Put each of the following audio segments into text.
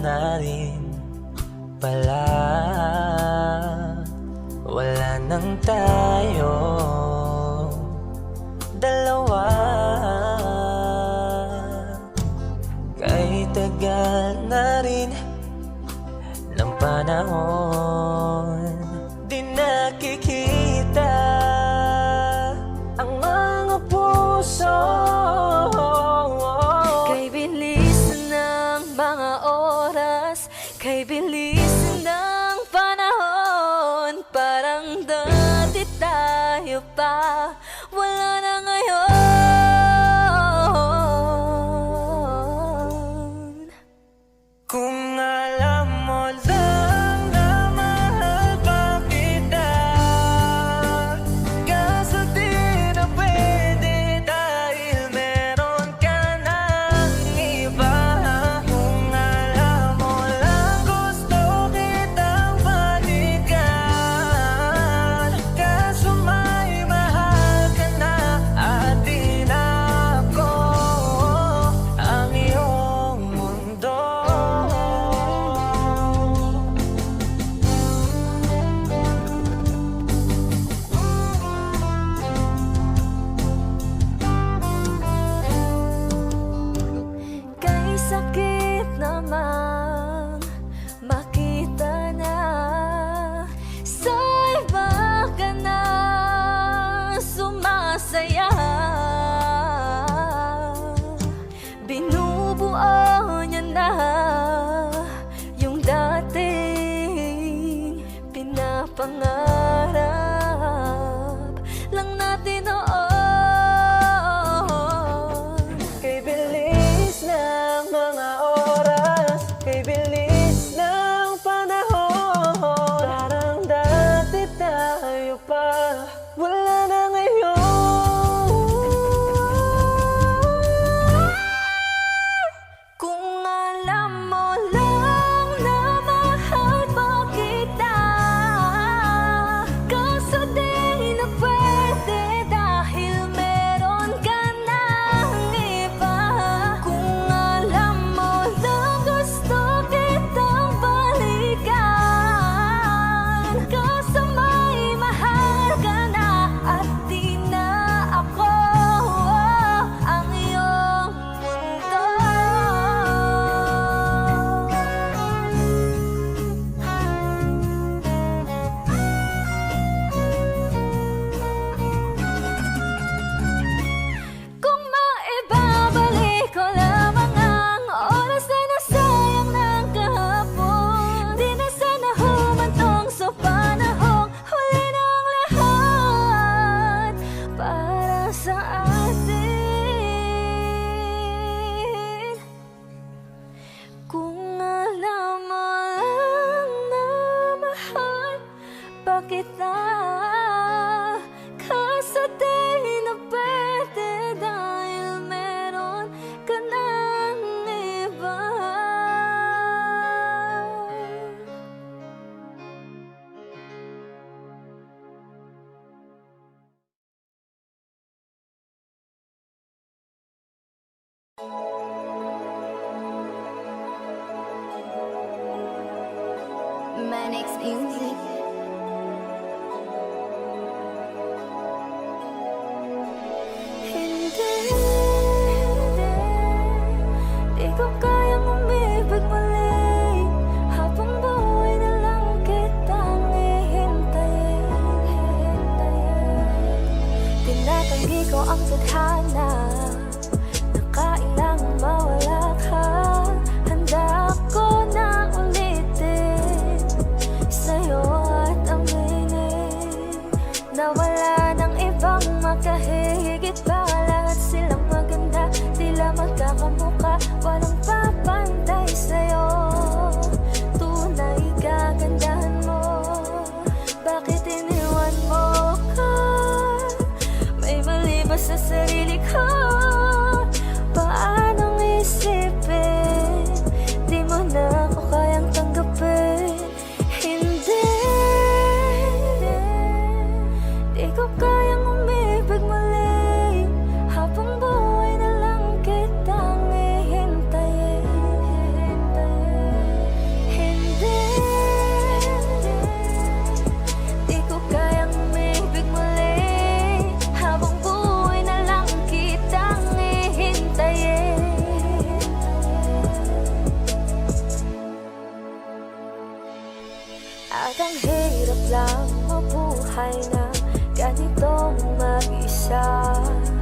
na rin pala. Wala nang tayo dalawa. Kahit tagal na rin ng panahon, di nakikita ang mga puso. Kay bilis ng mga oras, kay bilis ng panahon, parang dati tayo pa, wala na ngayon. Kung alam mo lang na mahal pa kita, kaso di na pwede dahil meron ka ng iba. Kung alam mo lang gusto kitang balikan, kaso may mahal ka na at di na ako ang iyong mundo. Kay sakit naman makita na sa iba ka na sumasaya. Binubuo niya na yung dating pinapangarap lang natin noon. Kay bilis ng mga oras, kay bilis ng panahon, parang dati tayo pa, wala na ngayon. Kung alam mo lang na mahal pa kita, kaso di na pwede dahil meron ka ng iba. Kung alam mo lang gusto kitang balikan, kaso may mahal ka na at di na ako ang iyong mundo. Kung maibabalik ko lamang ang oras na nasayang ng kahapon, di na sana humantong sa panahong huli ng lahat para sa atin. Kung alam mo lang na mahal pa kita, kaso di na pwede dahil meron ka ng iba. Manix Music. Hindi, di ko kayang umibig muli, habang buhay na lang kitang hihintayin. Tinatanggi ko ang tadhana na kailangang mawala ka. Handa ako na ulitin sa'yo At ang hirap lang mabuhay na ganitong mag-isa.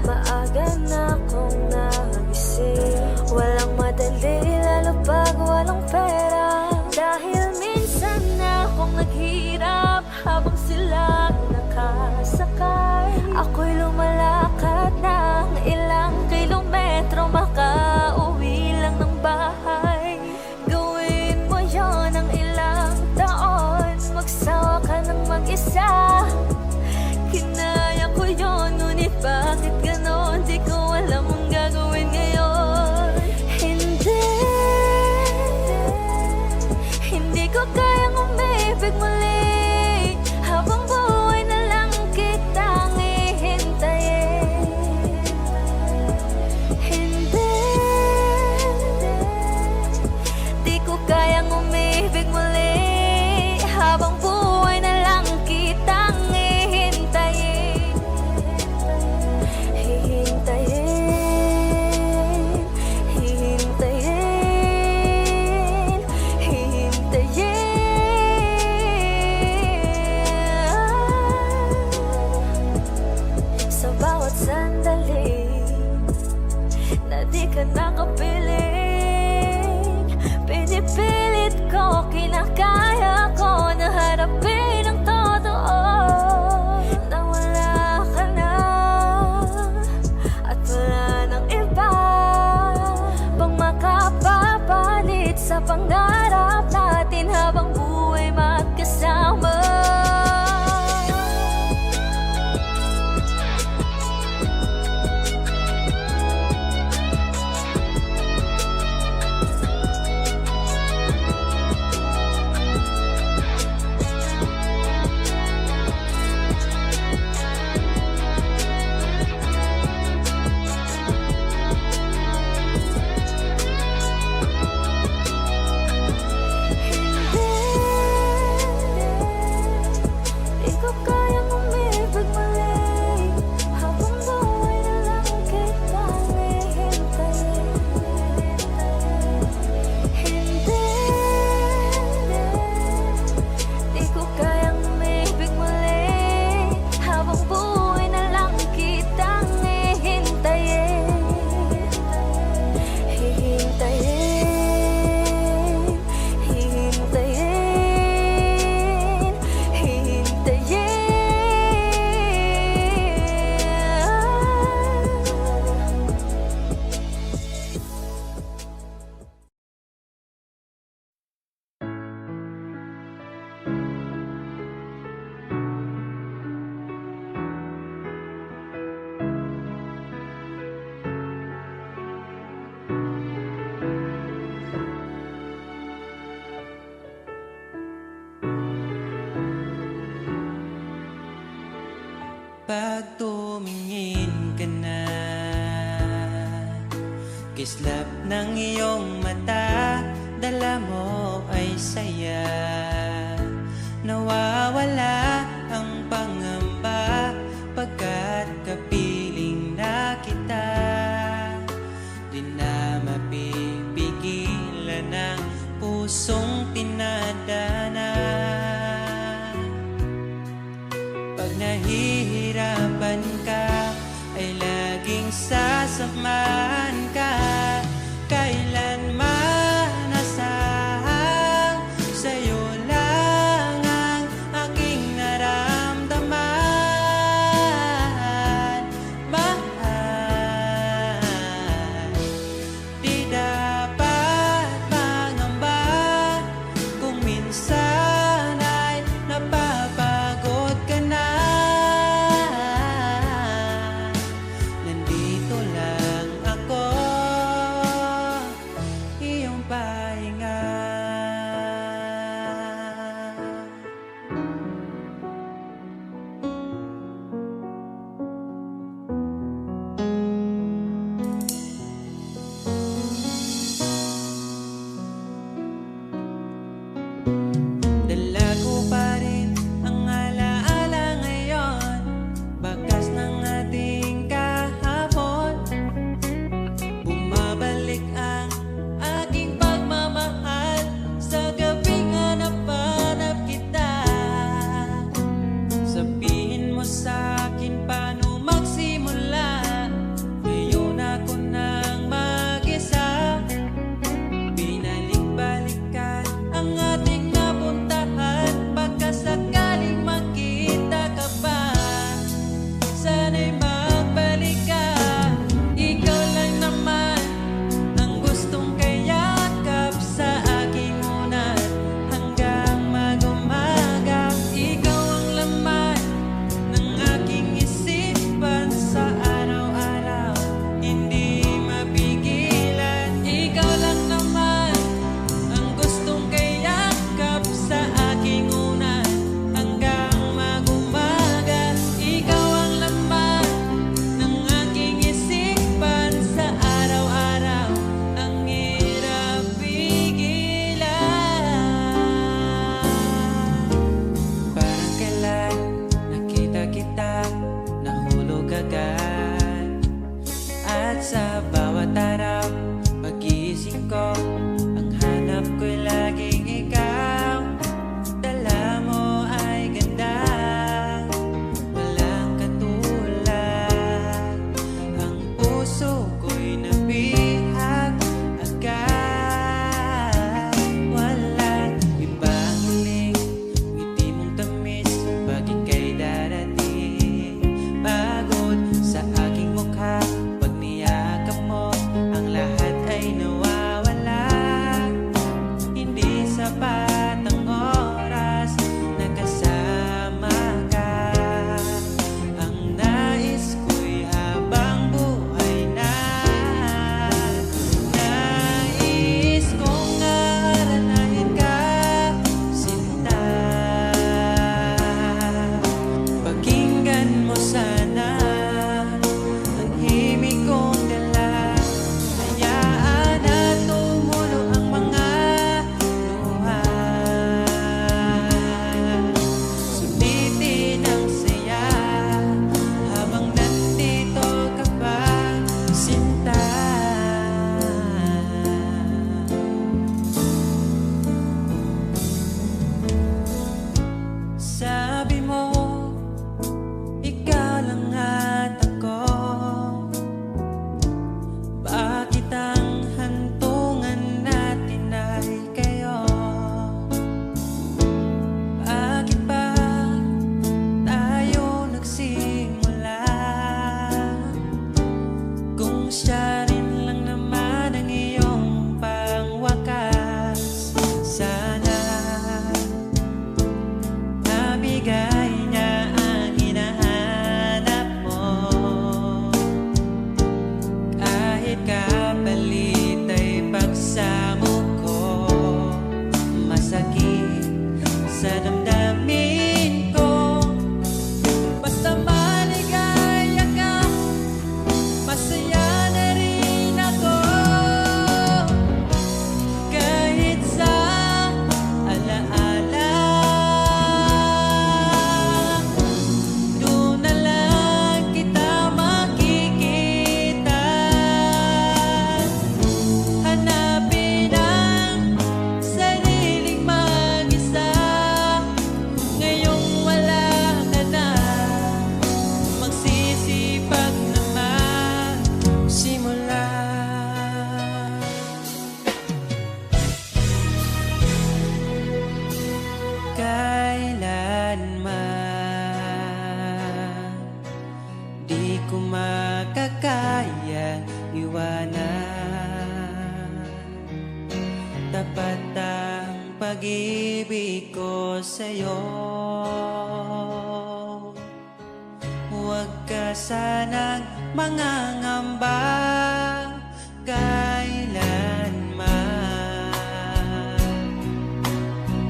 Maaga na akong nagising, walang madali lalo pag walang pera. Dahil minsan na akong naghirap habang sila nakasakay. Ako'y lumalakad ng ilang kilometro, makauwi lang ng bahay. Gawin mo yon ng ilang taon, magsawa ka ng mag-isa. Kinaya ko yon, ngunit bakit ganon? Di ko alam ang gagawin ngayon. Hindi ko kayang umibig muli, habang buhay na lang kitang hihintayin. Di ko kayang umibig muli, habang buhay na lang kitang hihintayin. Sa bawat sandali na di ka nakapiling, pinipilit ko, kinakaya ko na harapin ang totoo. Na wala ka na at wala nang iba pang makapapalit sa pangarap natin habang buhay magkasama. Di ko kayang umibig muli, habang buhay na lang kitang hihintayin. Di ko kayang umibig muli, habang buhay na lang kitang hihintayin. Pag tumingin ka na, kislap ng iyong mata, dala mo ay saya. Nawawala ang pangamba pagkat kapiling na kita. Di na mapipigilan ang pusong tinadana. Pag nahihirapan ka, ay laging sasamahan ka. Kailanman asahang sa'yo lang ang aking naramdaman. Mahal, di dapat mangamba kung minsan ay napapagod ka na. Nandito lang ako sa damdamin ko. Basta maligaya ka, masaya na rin ako. Kahit sa alaala, doon na lang kita makikita. Hanapin ang sariling mag-isa. Ngayong wala ka na, magsisipag na magsimula. Kailanman di ko makakaya iwanan. Tapat ang pag-ibig ko sa'yo. Huwag ka sanang mangangamba kailanman.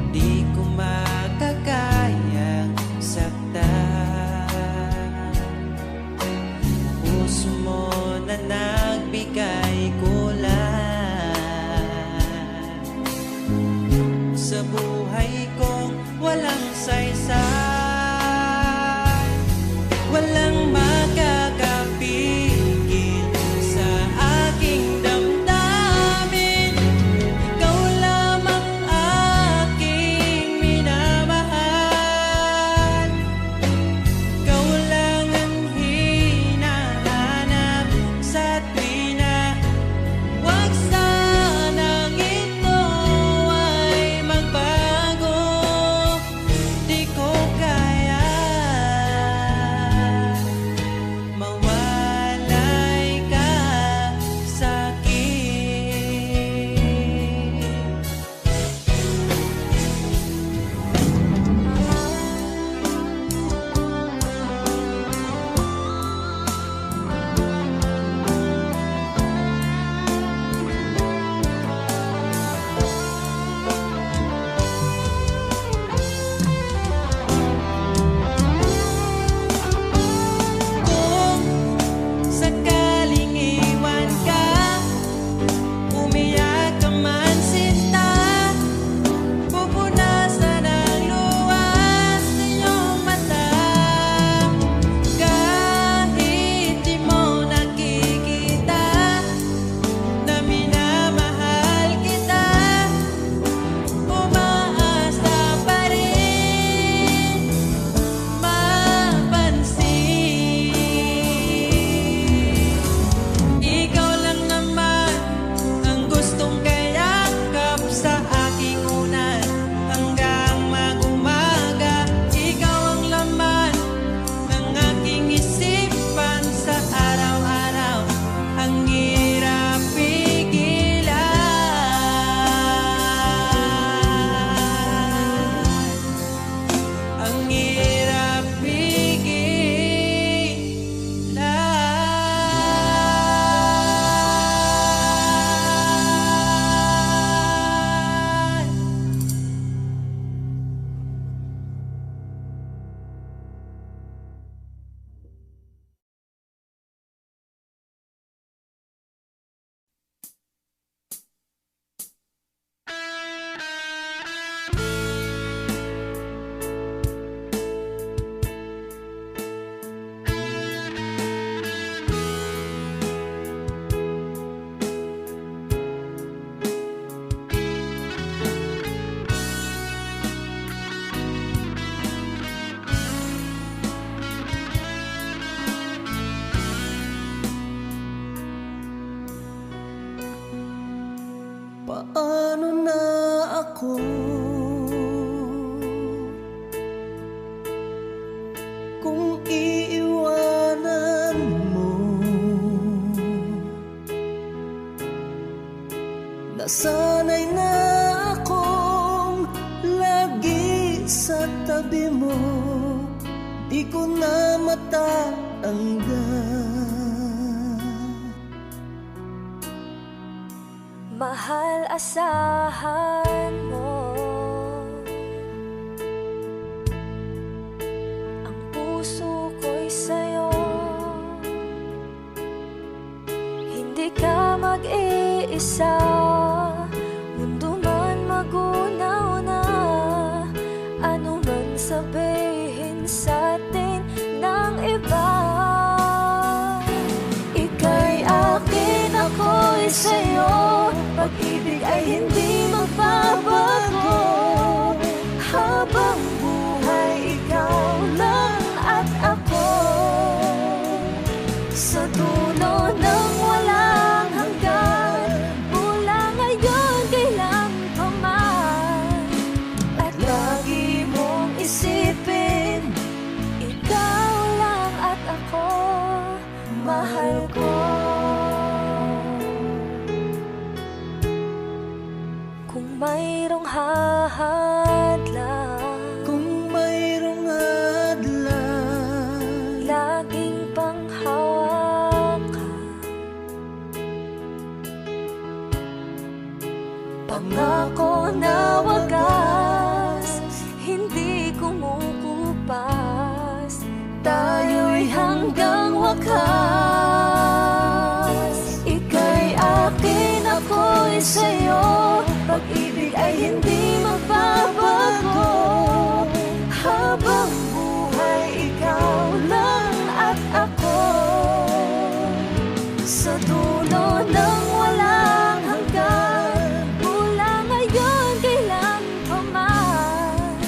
Di ko makakayang saktan. Puso mo na nagbigay kulan sa buhay kong walang saysay. Walang makakapigil sa aking damdamin. Ikaw lamang aking minamahal. Ikaw lang ang hinahanap sa tuwina. Huwag sanang ito ay magbago. Di ko kaya mawalay ka sa'kin. Kung sakaling iwan ka, umiyak ka man sinta, pupunasan ang luwas sa iyong mata. Kahit di mo nakikita na minamahal kita, umaasa pa rin mapansin. Ikaw lang naman ang gustong kayakap sa aking unan hanggang mag-umaga. Ikaw ang laman ng aking isipan sa araw-araw. Ang hirap pigilan, ang hirap pigilan. Paano na ako kung iiwanan mo? Nasanay na akong lagi sa tabi mo. Di ko na matatanggal. Mahal, asahan mo mag-isa, mundo man magunaw na, ano man sabihin sa'tin ng iba. Ika'y akin, ako'y sa'yo, pag-ibig ay hindi magbabago. Habang buhay, ikaw lang at ako, sa dulo ng walang hanggan, mula ngayon kailan pa man. At lagi mong isipin, ikaw lang at ako, mahal ko. Kung mayroong hahadlang, Kung mayroong hadlang, laging panghawakan, pangako na wagas, hindi kumukupas, tayo'y hanggang wakas. Ika'y akin, ako'y sa'yo, pag-ibig ay hindi magbabago. Habang buhay, ikaw lang at ako, sa dulo ng walang hanggan, mula ngayon kailan pa man.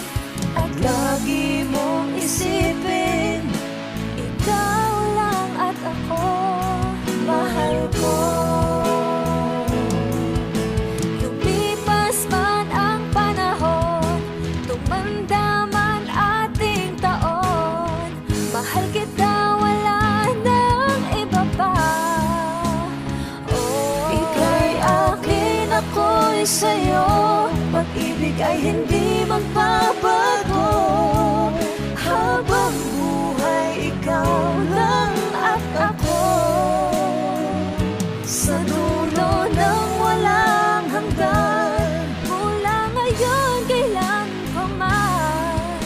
At lagi mong isipin, ikaw lang at ako, mahal ko. Lumipas man ang panahon, tumanda man ating taon, mahal kita, wala nang iba pa. Ika'y akin, ako'y sa'yo, pag-ibig ay hindi magbabago. Habang buhay, ikaw lang at ako, sa dulo ng walang hanggan, mula ngayon kailan pa man.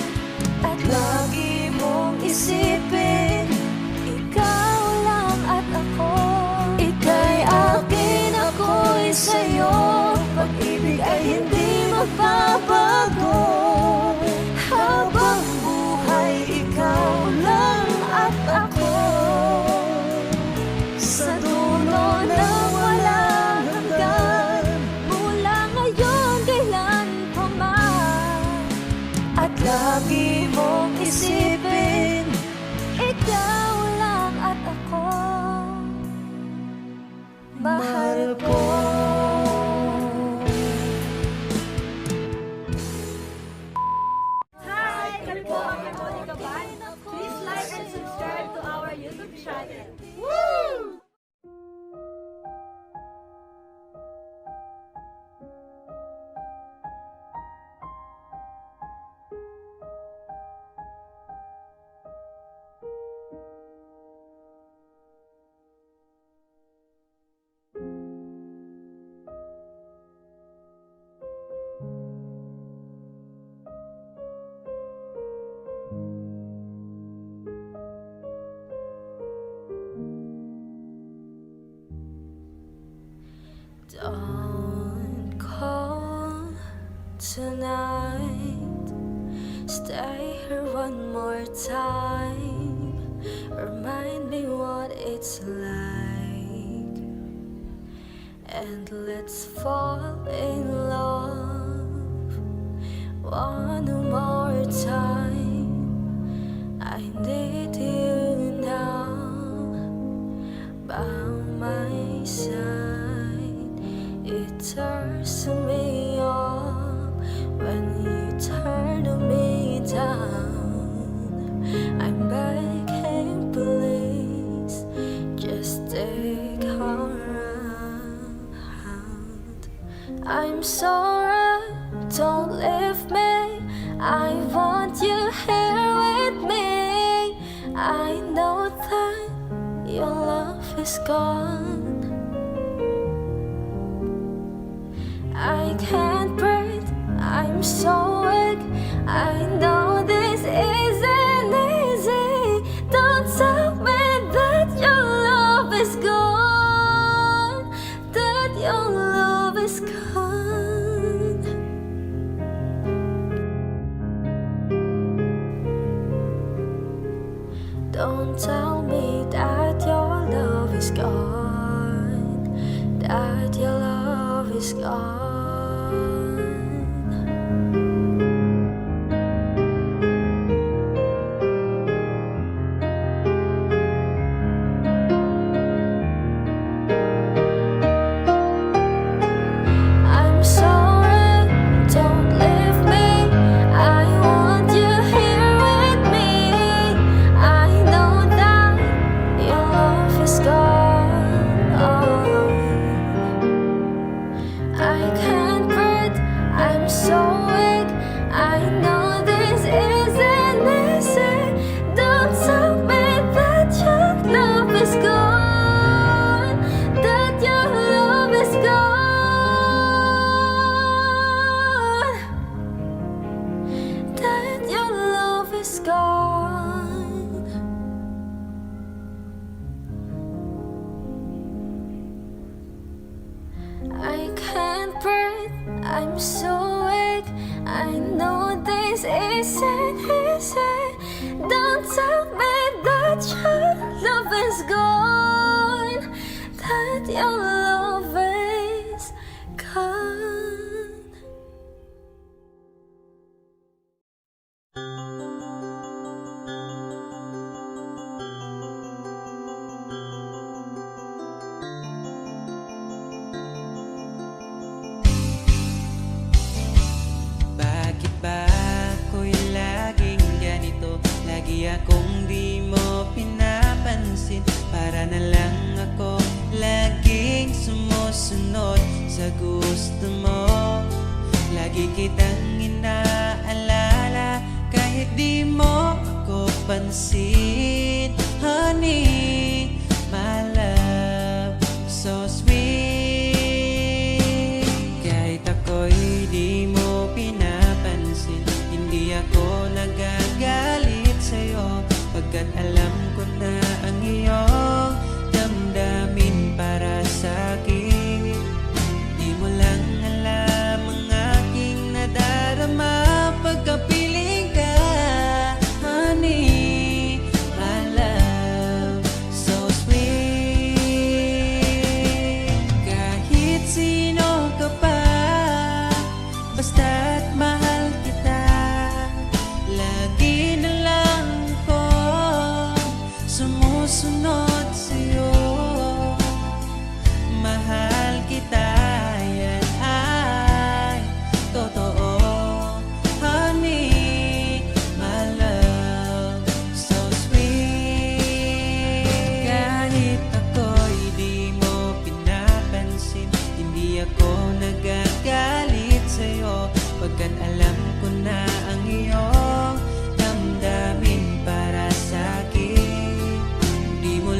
At lagi mong isipin, ikaw lang at ako. Ika'y akin, ako'y sa'yo, pag-ibig ay hindi magbabago. Habang buhay, ikaw lang at ako, sa dulo ng walang hanggan, mula ngayon kailan pa man. At lagi mong isipin, ikaw lang at ako, mahal ko. Hi! Kami po ang Harmonica Band. Please like and subscribe to our YouTube channel. Woo! Don't call tonight, stay here one more time, remind me what it's like, and let's fall in love one more time. I need you now by my side. It turns me on when you turn me down. I'm begging, please, just take a hand. I'm sorry, don't leave me, I want you here with me. I know that your love is gone, I can't breathe, I'm so weak, I know this isn't easy. Don't tell me that your love is gone, that your Don't tell me that your love is gone, that your love is gone. I'm sorry, don't leave me. I want you here with me. I know that your love is gone. I can't breathe, I'm so weak. I know this isn't easy. Don't tell me that your love is gone, that your love is gone, that your love is gone. I can't breathe, I'm so weak. I know this isn't easy. Don't tell me that your love is gone, that your love is gone. Bakit ba ako'y laging ganito? Lagi akong di mo pinapansin. Para na lang ako laging sumusunod sa gusto mo. Lagi kitang inaalala kahit di mo ako pansin. Honey, my love, so sweet. Kahit ako'y di mo pinapansin, hindi ako nagagalit sa'yo, pagkat alam ko na ang iyong damdamin para sa'kin. Di mo lang alam ang aking nadarama pagkapiling ka. Honey, my love, so sweet. Kahit sino ka pa, basta't mahal kita, lagi na lang ako sumusunod sa'yo. Mahal kita, yan ay totoo. Honey, my love, so sweet. Kahit ako'y di mo pinapansin, hindi ako nagagalit sa'yo, pagkat alam ko na ang iyong damdamin para sa'kin. Di mo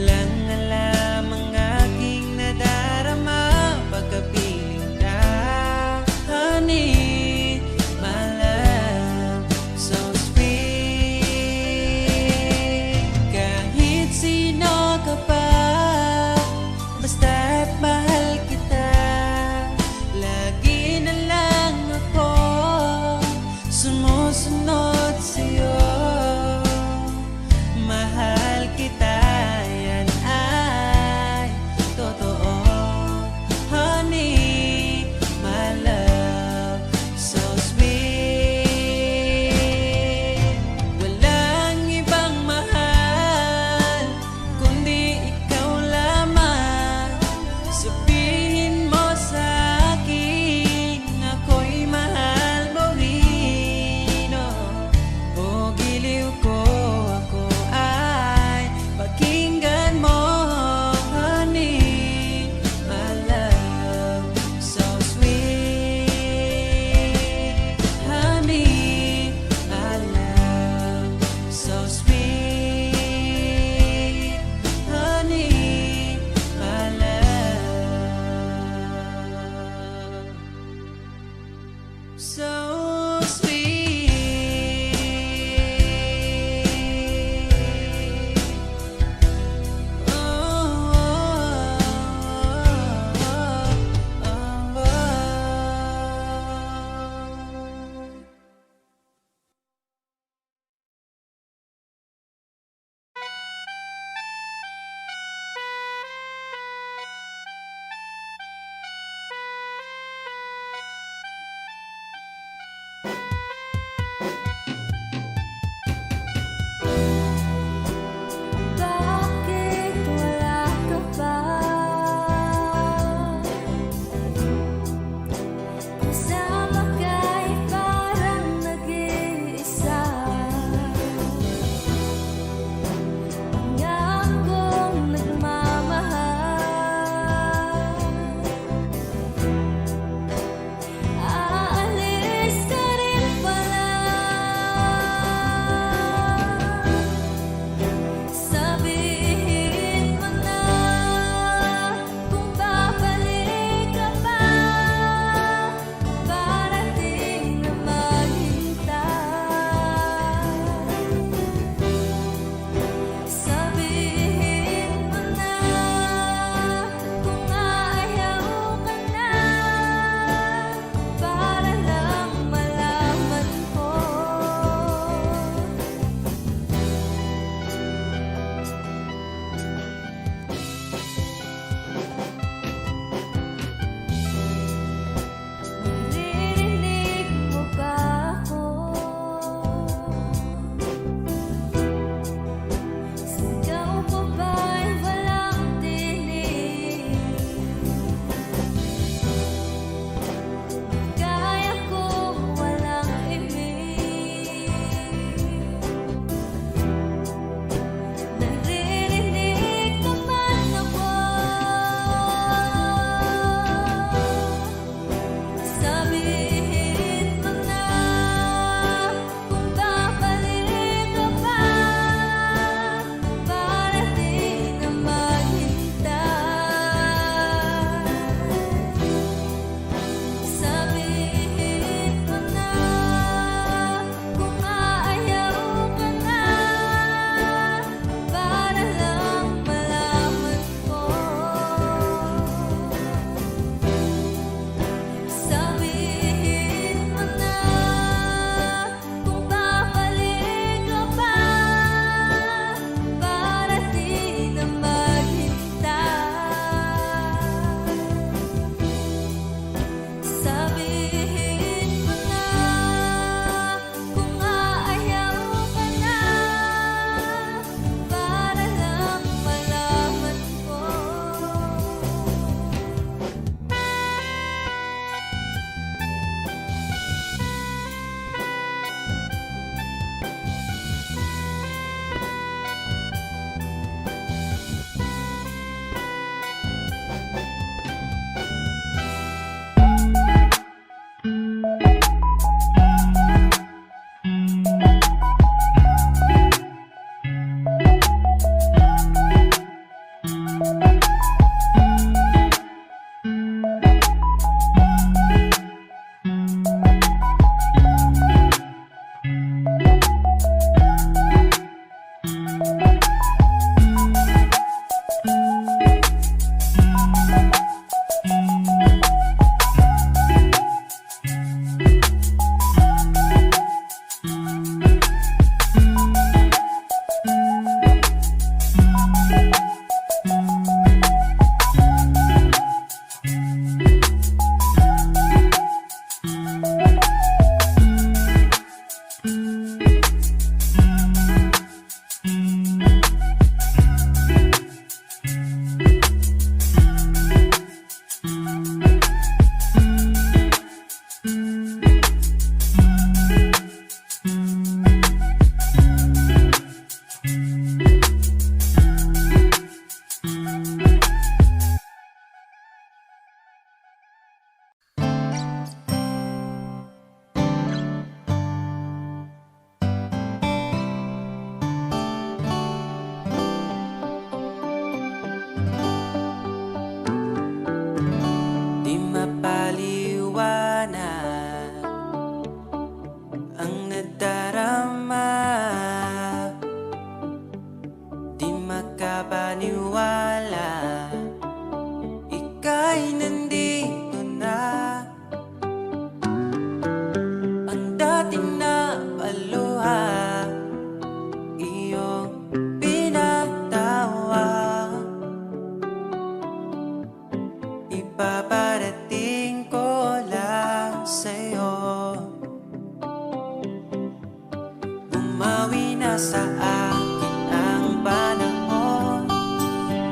Bumawi na sa akin ang panahon,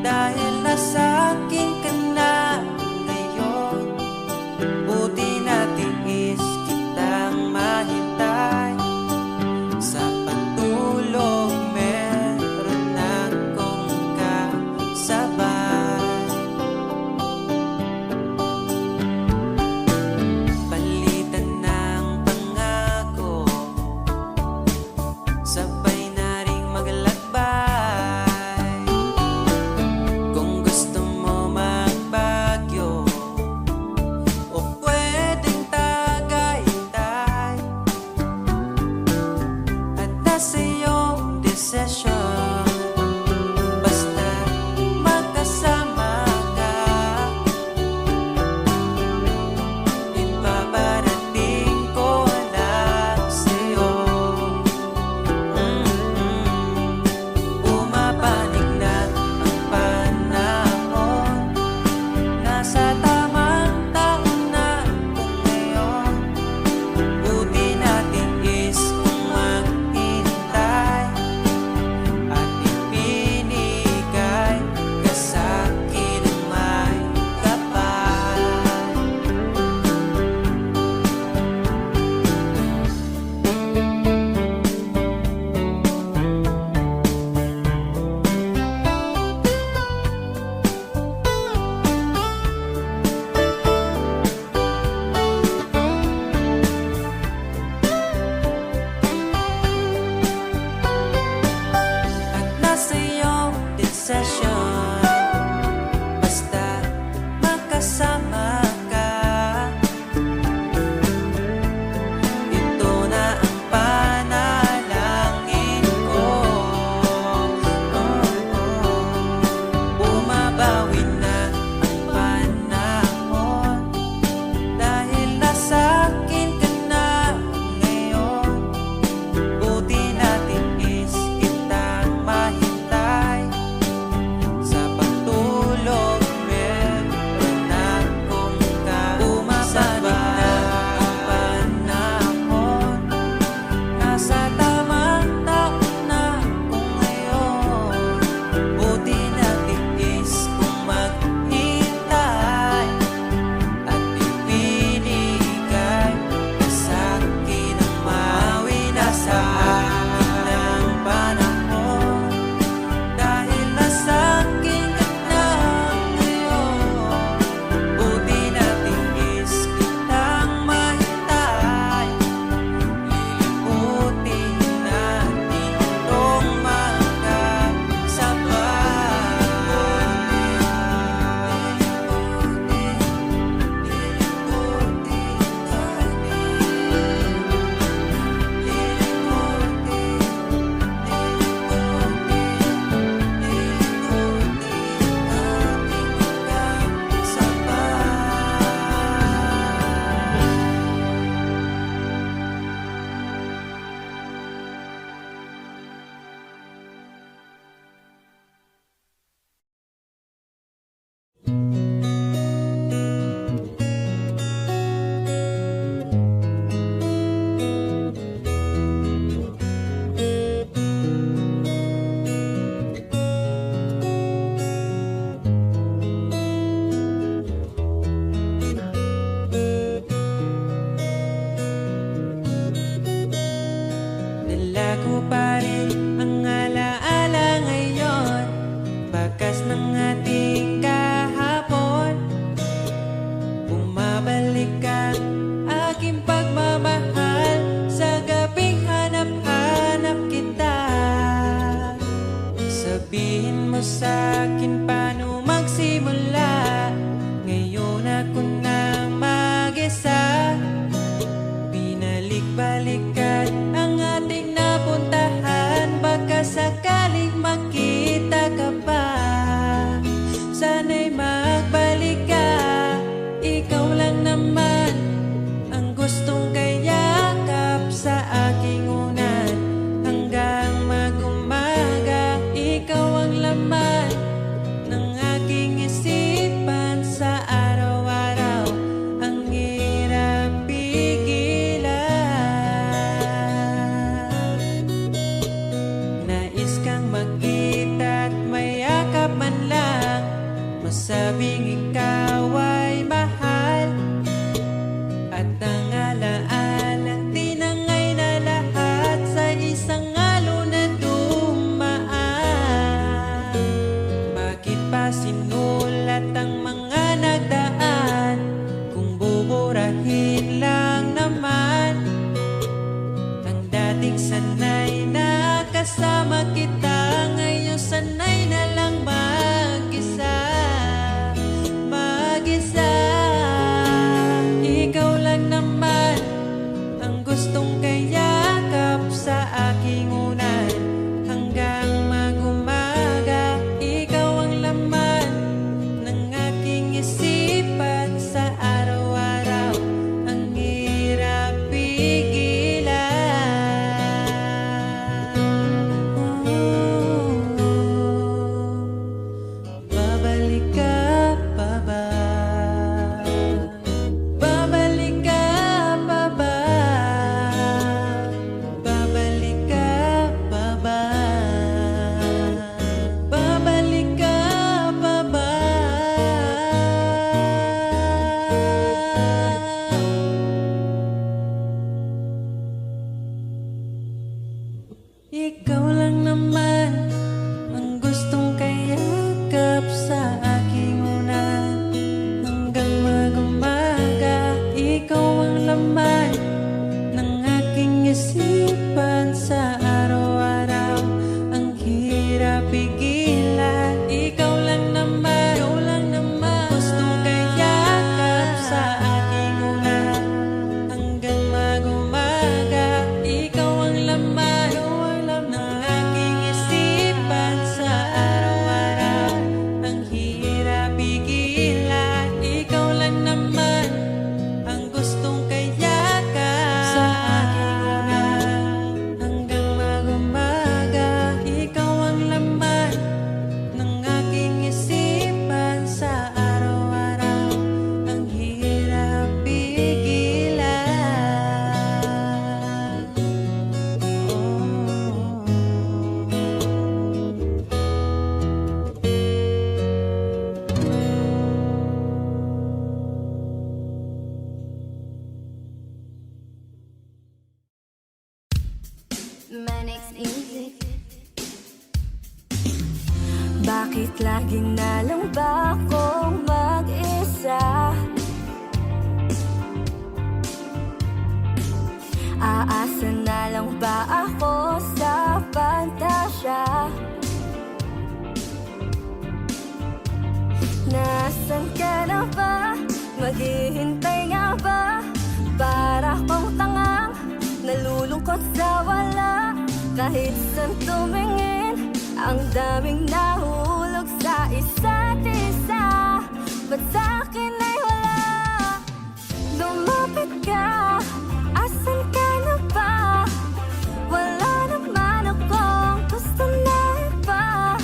dahil nasa akin ka na ngayon. Buti na tiis kitang mahintay, sa pagtulog meron akong kasabay. Palitan ng pangako, sabay na ring maglakbay. Kung gusto mo magbagyo o pwedeng tagaytay, at nasa iyong desisyon, basta magkasama ka. Ipaparating ko lang sa'yo. Pumapanig na ang panahon, nasa tamang taon na kung ngayon. Buti natin is kung maghintay, at ipinigay ka sa'kin ng may kapal. At nasa iyong desisyon, basta magkasama ka. Ito na ang panalangin ko. Bumabawi na ang panahon, dahil nasa akin ka na ngayon. Buti natin is kitang mahintay, sa pagtulog meron akong kasabay. Bumabawi na ang panahon, nasa tamang taon na kung ngayon. Buti natin is kung maghintay, at ipinigay ka sa'kin ang mawi na sa akin ang panahon, dahil nasa akin ka na ngayon. Buti natin is kitang mahintay, liliputin natin itong dala ko pa rin ang alaala ngayon, bakas ng ating kahapon. Bumabalik ang aking pagmamahal, sa gabing hanap-hanap kita. Sabihin mo sa'kin paano magsimula, ngayon ako na mag-isa. Binalik-balikan ang ating napuntahan, baka sakaling makita ka pa. Sana'y magbalik ka, ikaw lang naman ang gustong kayakap sa aking unan. Hanggang mag-umaga, ikaw ang laman Sabing ikaw ay mahal at ang alaalang tinangay na lahat sa isang alon na dumaan. Bakit pa sinulat ang mga nagdaan kung buburahin lang naman ang dating sanay na kasama kita, ngayon sanay na lang mag-isa. Ikaw lang naman ang gustong kayakap sa aking unan hanggang mag-umaga. Ikaw ang laman ng aking isipan sa araw-araw, ang hirap pigilan. Babalik ka pa ba? Babalik ka pa ba? Babalik ka pa ba? Babalik ka pa ba? Ikaw lang naman ang gustong kayakap sa aking unan hanggang mag-umaga. Ikaw ang laman ng aking isipan sa araw-araw, ang hirap pigilan. Ikaw lang naman gustong kayakap sa aking unan hanggang mag-umaga. Ikaw ang laman ng aking isipan sa araw-araw, ang hirap pigilan. Ikaw lang naman ang gustong kayakap sa aking unan hanggang mag-umaga. Ikaw ang laman ng aking isipan sa araw-araw, ang hirap pigilan. Manix Music. Bakit laging na lang ba akong mag-isa? Aasa na lang ba ako sa pantasya? Nasaan ka na ba? Maghihintay nga ba? Para kong tangang nalulungkot sa wala. Kahit saan tumingin, ang daming nahulog sa isa't isa. Ba't sa'kin ay wala? Lumapit ka, asan ka na ba? Wala naman akong gusto na iba.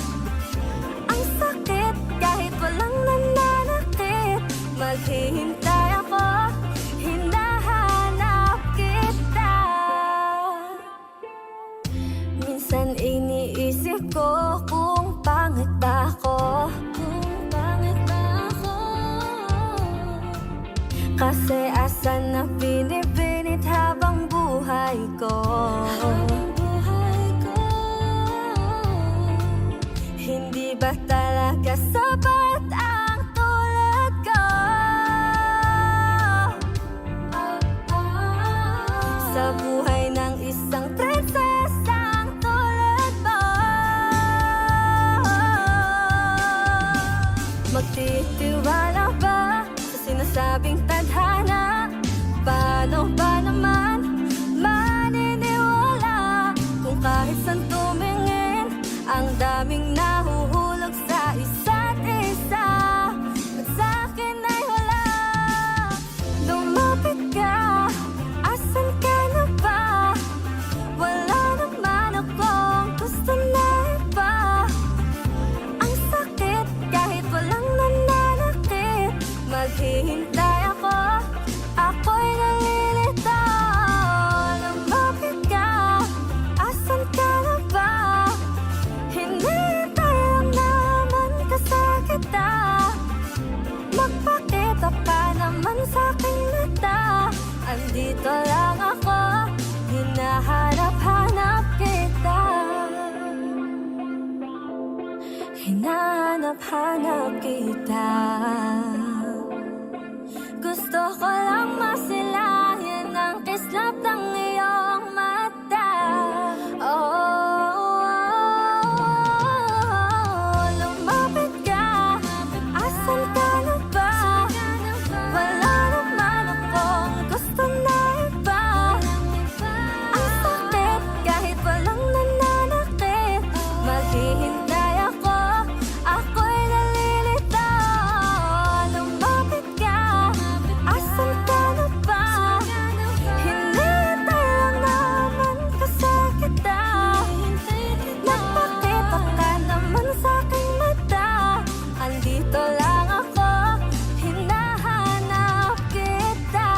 Ang sakit kahit walang nananakit. Maghihintay ako, hinahanap kita. Minsan iniisip ko kung pangit ba ako. Kasi asan na binibinit habang buhay ko. Hindi ba talaga sapat ang tulad ko? Sa buhay ng isang prinsesang tulad mo. Magtitiwala ba sa sinasabing tadhana? Paano ba naman maniniwala kung kahit saan tumingin, ang daming nahuhulog sa isa't isa? At sa'kin ay wala. Lumapit ka, asan ka na ba? Wala naman akong gusto na iba. Ang sakit kahit walang nananakit. Maghihintay ako, ako'y nalilito. Lumapit ka, asan ka na ba? Hinihintay hanap-hanap kita. Gusto ko lang masilayan ang kislap ng iyong mata. Lumapit ka, asan ka na ba? Wala naman akong gusto na iba. Ang sakit kahit walang nananakit, maghihintay ako, ako'y nalilito. Lumapit ka, asan ka na ba? Hinihintay lang naman kasi kita. Nagpakita ka naman sa'king mata. Andito lang ako, hinahanap kita.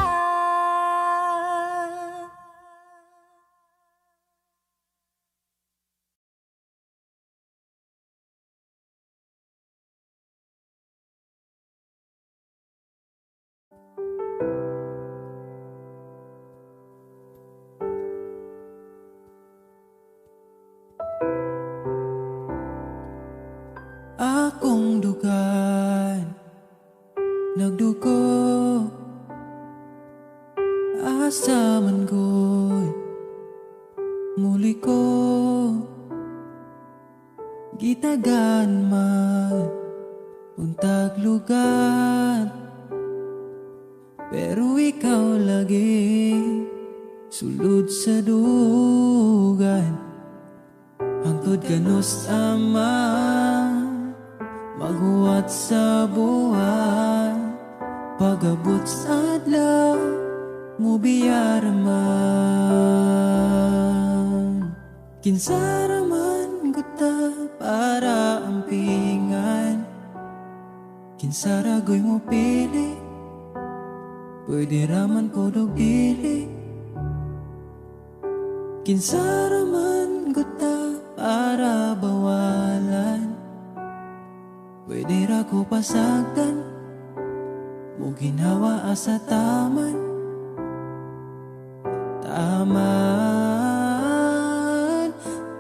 Akong dugan nagdugo, asa man ko'y muli ko gitagan man untag lugar. Pero ikaw lagi sulod sa dugan, hangtod kanos ama maghuwat sa buwan. Pagabot sa adlaw mo biyaraman, kinsaraman guta para ampingan. Kinsaragoy mo pili, pwede raman podog dili. Kinsaraman guta para bawalan, pwede ra ko pasagdan, mo ginawa asa taman. Taman,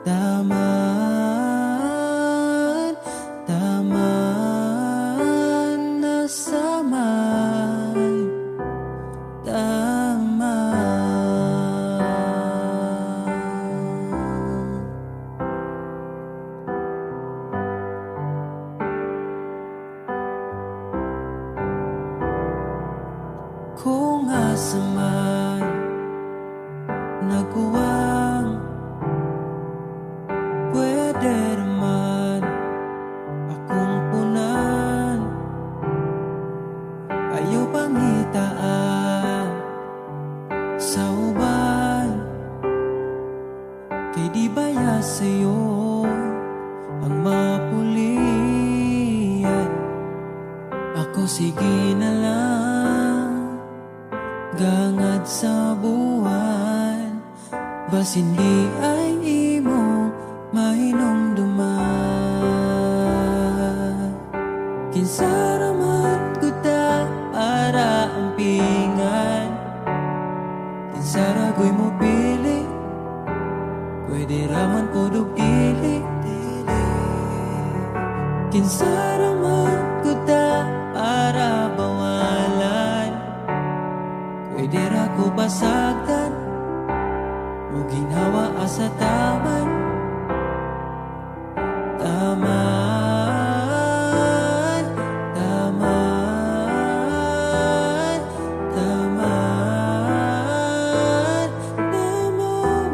taman, taman, nasaman, taman. Kung asa man nagkuwang, pwede naman akong punan. Ayaw pangitaan sa uban, kay di baya sa'yo ang mapulian. Ako sige na lang gangad sa buwan, bas hindi ay imo mahinumduman. Kinsaraman guta para ampingan, kinsaragoy mo pili, pwede raman podog dili. Kinsaraman guta para bawalan, pwede ra ko basagdan, mo ginawa asa taman. Taman, taman, taman, taman,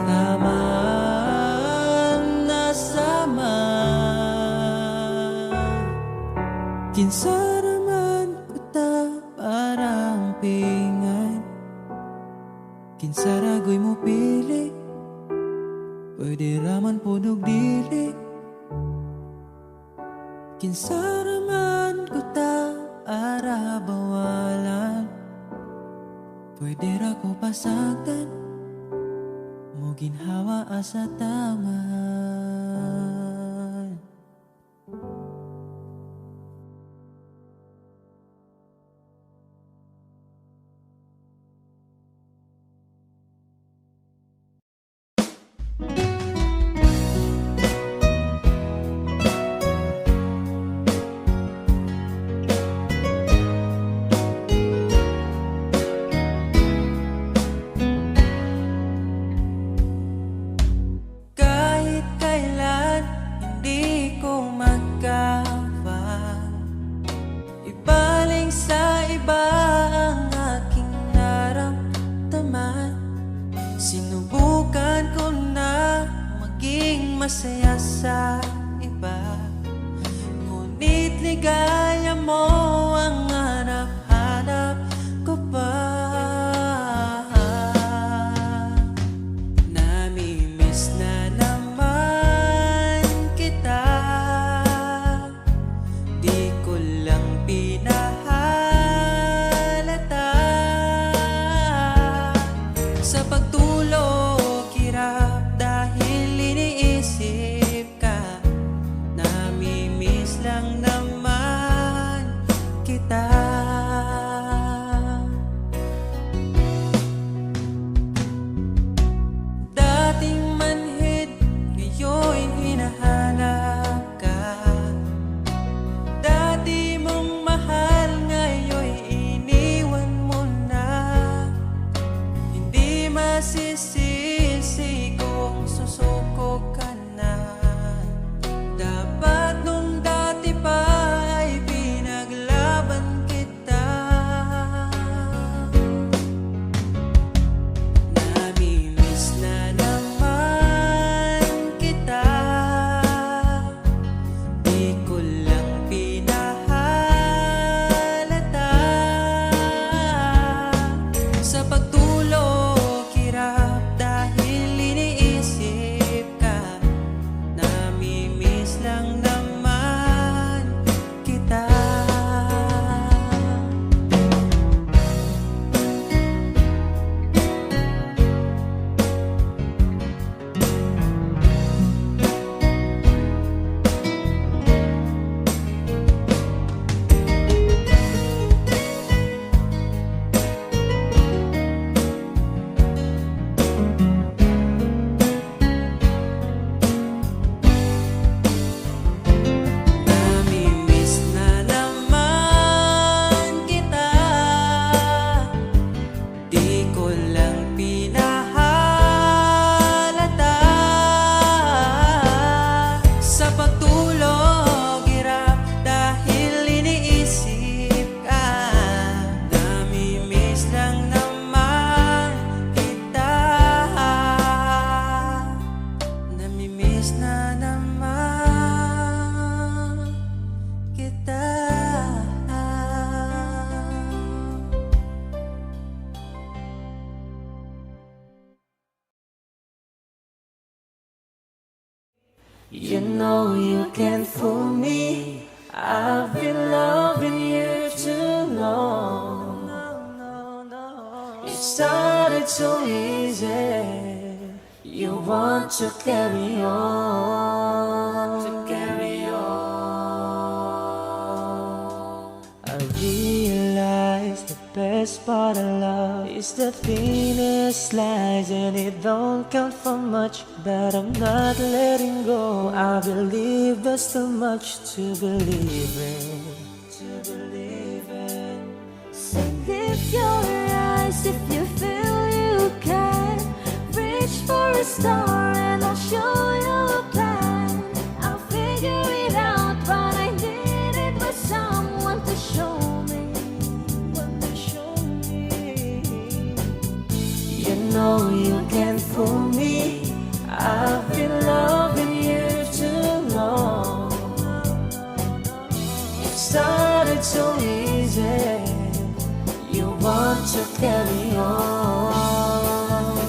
taman, nasaman. Kinsaraman kuta para ampingan, kinsaragoy mo pili, pwede raman podog dili. Kinsaraman kuta para bawalan, pwede ra ko pasagdan, mo ginhawa asa taman. masaya sa iba, ngunit ligaya mo ang hanap-hanap ko pa. Namimiss na naman kita, di ko lang pinahalata. Sa pagtulog hirap dahil iniisip ka, namimiss lang naman kita. Dating manhid, ngayon'y hinahanap ka. Dati mong mahal, ngayon'y iniwan mo na. Hindi masisisi kung susuko ka na. Dapat nung dati pa ay pinaglaban kita. Namimiss na naman kita, di ko lang pinahalata. Sa pagtulog hirap dahil iniisip ka, namimiss lang naman kita. Namimiss na naman kita, di ko lang pinahalata. Sa pagtulog hirap dahil iniisip ka, namimiss lang naman kita. Namimiss na naman kita. You know you can't fool me, I've been loving you too long. It started so easy, you want to carry on, I realize the best part of love is the thinnest slice, and it don't count for much, but I'm not letting go. I believe there's too much to believe in. So lift your eyes if you feel you can. Reach for a star and I'll show you a plan. I'll figure it out, but I needed was someone to show me. You know you can't fool me, I've been loving you too long. It started so easy, you want to carry on,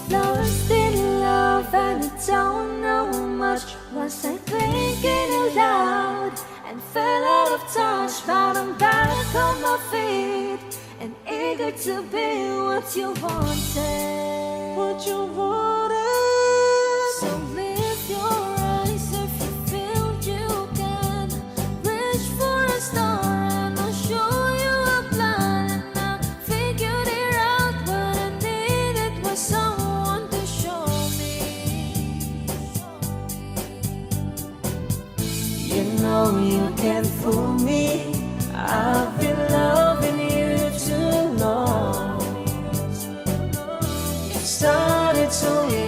Lost in love and I don't know much. Was I thinking aloud and fell out of touch? But I'm back on my feet and eager to be what you wanted. So lift your eyes if you feel you can. Reach for a star and I'll show you a plan. And I figured it out, what I needed was someone to show me. You know you can't fool me, I've been loving you too long. It started so easy,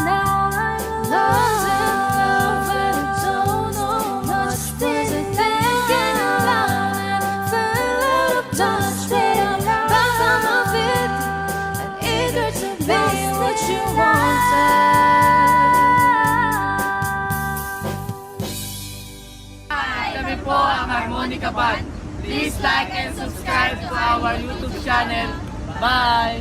Now I'm lost in love and I don't know much. Wasn't thinking aloud and fell out of touch. But I'm back on my feet and eager to be what you wanted. Kami po ang Harmonica Band. Please like and subscribe to our YouTube channel. Bye!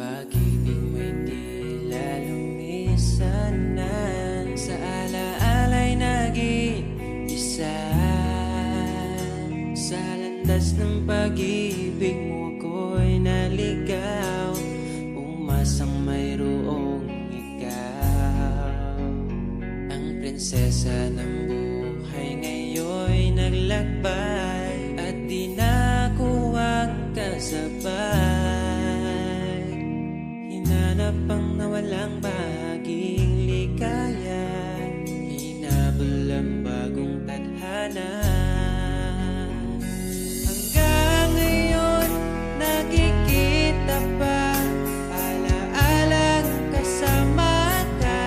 Pag-ibig mo'y tila lumisan na sa alaala'y nag-iisa. Sa landas ng pag-ibig mo ako'y naligaw, umasang mayroong ikaw. Ang prinsesa ng buhay ngayon'y naglakbay at di na ako ang kasabay. Hinanap ang nawalang bahaging ligaya, hinabol ang bagong tadhana. Hanggang ngayon nakikita pa, alaalang kasama ka,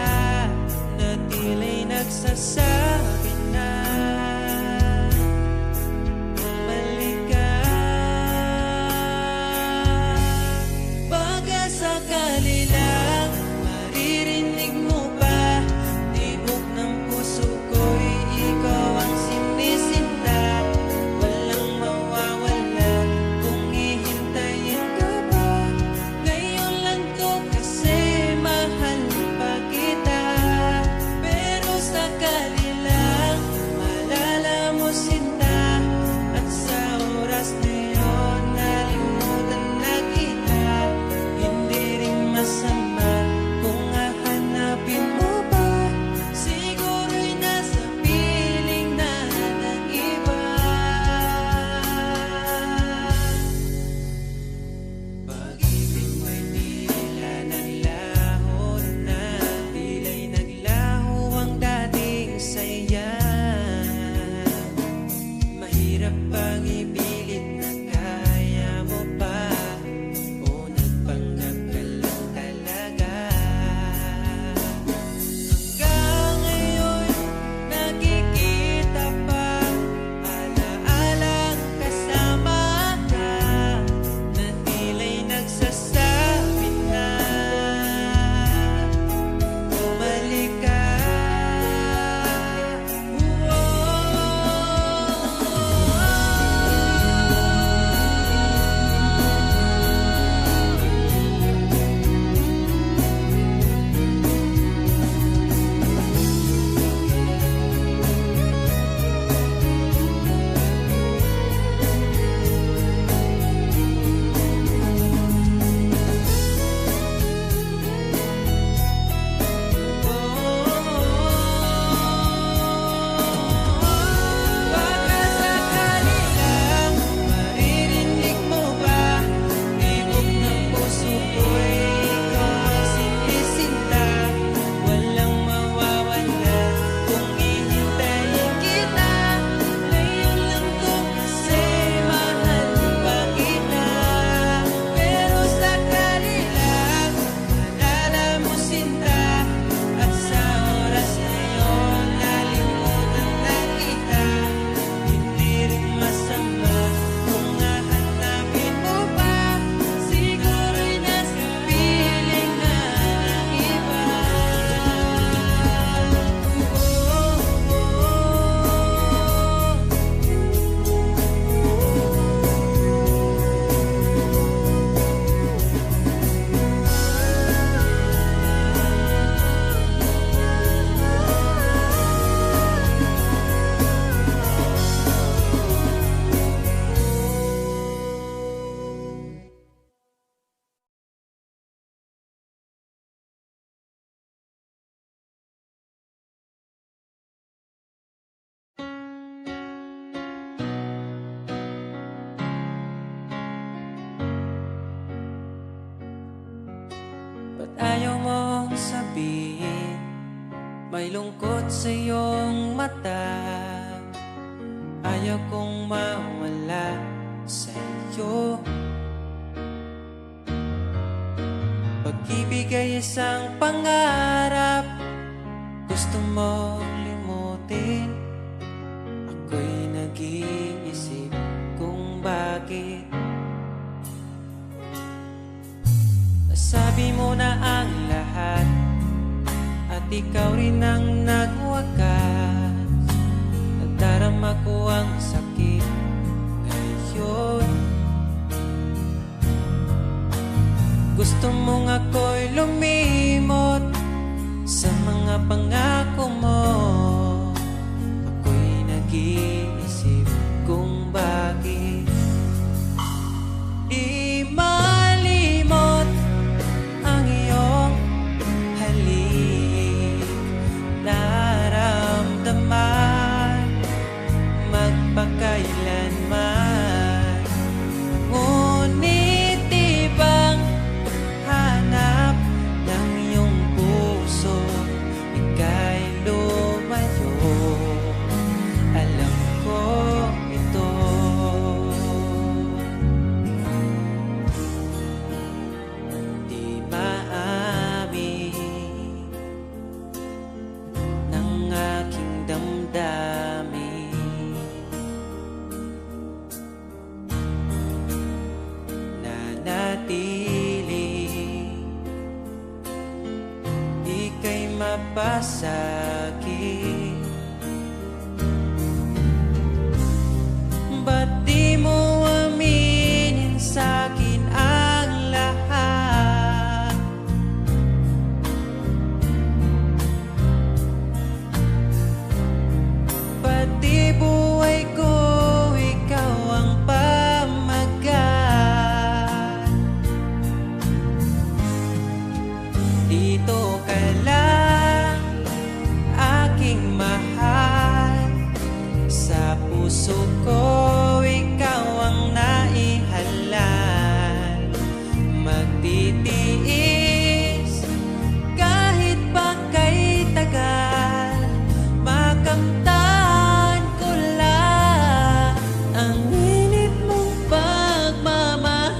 na tila'y nagsasabi na bumalik ka. Baka sakali lang maririnig mo pa, tibok ng puso ko'y ikaw ang sinisinta. Walang mawawala kung hihintayin ka pa. Ngayon lang to kasi mahal pa kita. Pero sakali lang malala mo sinta, at sa oras na yun nalimutan na kita. Hindi rin masama kung hahanapin mo pa, siguro'y nasa piling na ng iba. Pag-ibig mo'y tila naglaho na, tila'y naglaho ang dating saya. Mahirap pang ipilit na kaya mo pa, o nagpanggap ka lang talaga. Hanggang ngayon nakikita pa, alaalang kasama ka, na tila'y nagsasabi na bumalik ka. sabihin, may lungkot sa iyong mata. Ayaw kong mawala sa iyo. Pag-ibig ay isang pangarap, gusto mo limutin. Ako'y nag-iisip kung bakit. Nasabi mo na ang lahat, at ikaw rin ang nagwakas. Nadarama ko ang sakit ngayon. Gusto mong ako'y lumimot sa mga pangako mo. Ako'y nag-iisip kung bakit di malimot ang iyong halik. Naramdaman magpakailanman. Ngunit ibang hanap ng iyong puso, ika'y lumayo. Alam ko ito. Di maamin ng aking damdamin. Nanatili, ika'y mapasakit. Ba't di mo aminin sa'kin ang lahat? Pati buhay ko, ikaw ang pamagat. Dito ka lang, aking mahal. Sa puso ko, ikaw ang naihalal. Magtitiis kahit pa kay tagal. Makamtan ko lang ang init mong pagmamahal.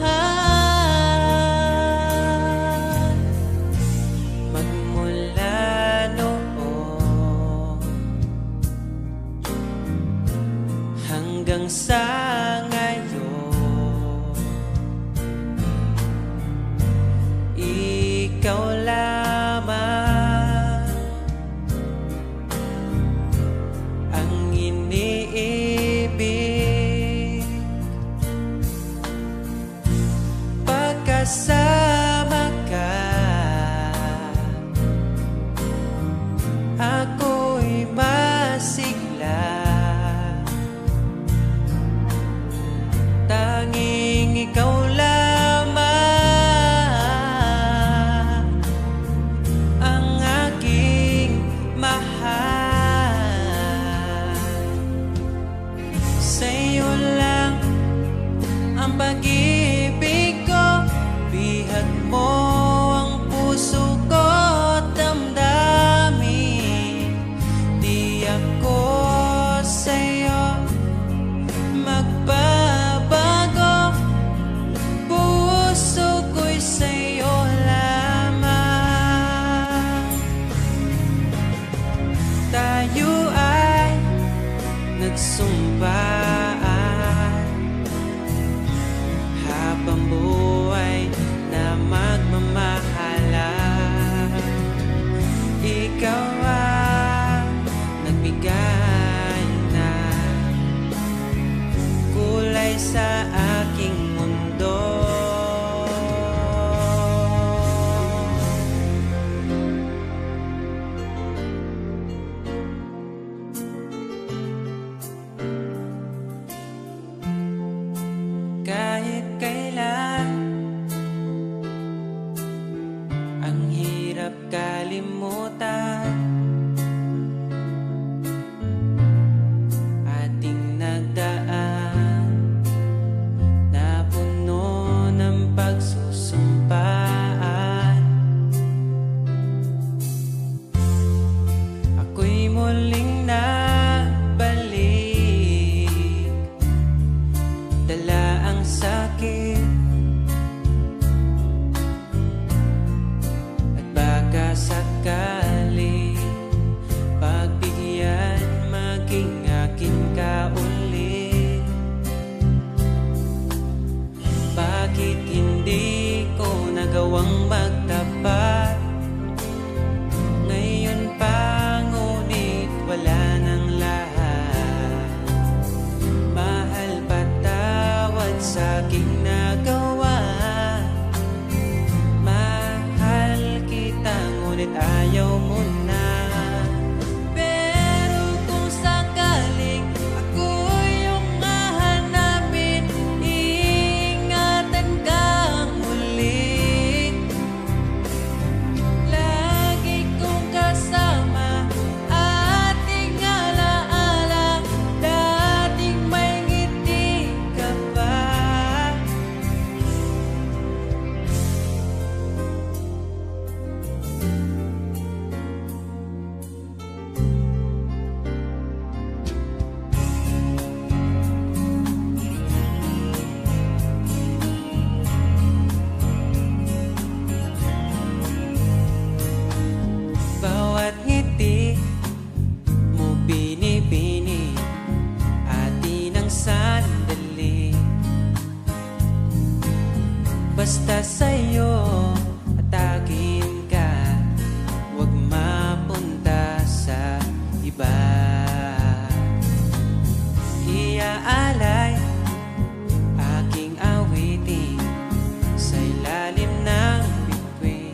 Magmula noon hanggang sa ngayon, ikaw lamang ang iniibig. Pagkasama ka, ako'y masigla. Tanging ikaw lamang ang aking mahal. Sa'yo lang ang pag-ibig ko, bihag mo ang puso ko at damdamin. Di ako sa'yo magbabago, puso ko'y sa'yo lamang. Tayo ay nagsumpaan habang buhay na magmamahalan. Ikaw ang nagbigay ng kulay sa aking mundo. Kahit kailan, ang hirap kalimutan. Ating nagdaan na puno sandali. Basta sa'yo atakin ka, huwag mapunta sa iba. Iaalay aking awitin sa ilalim ng bituin,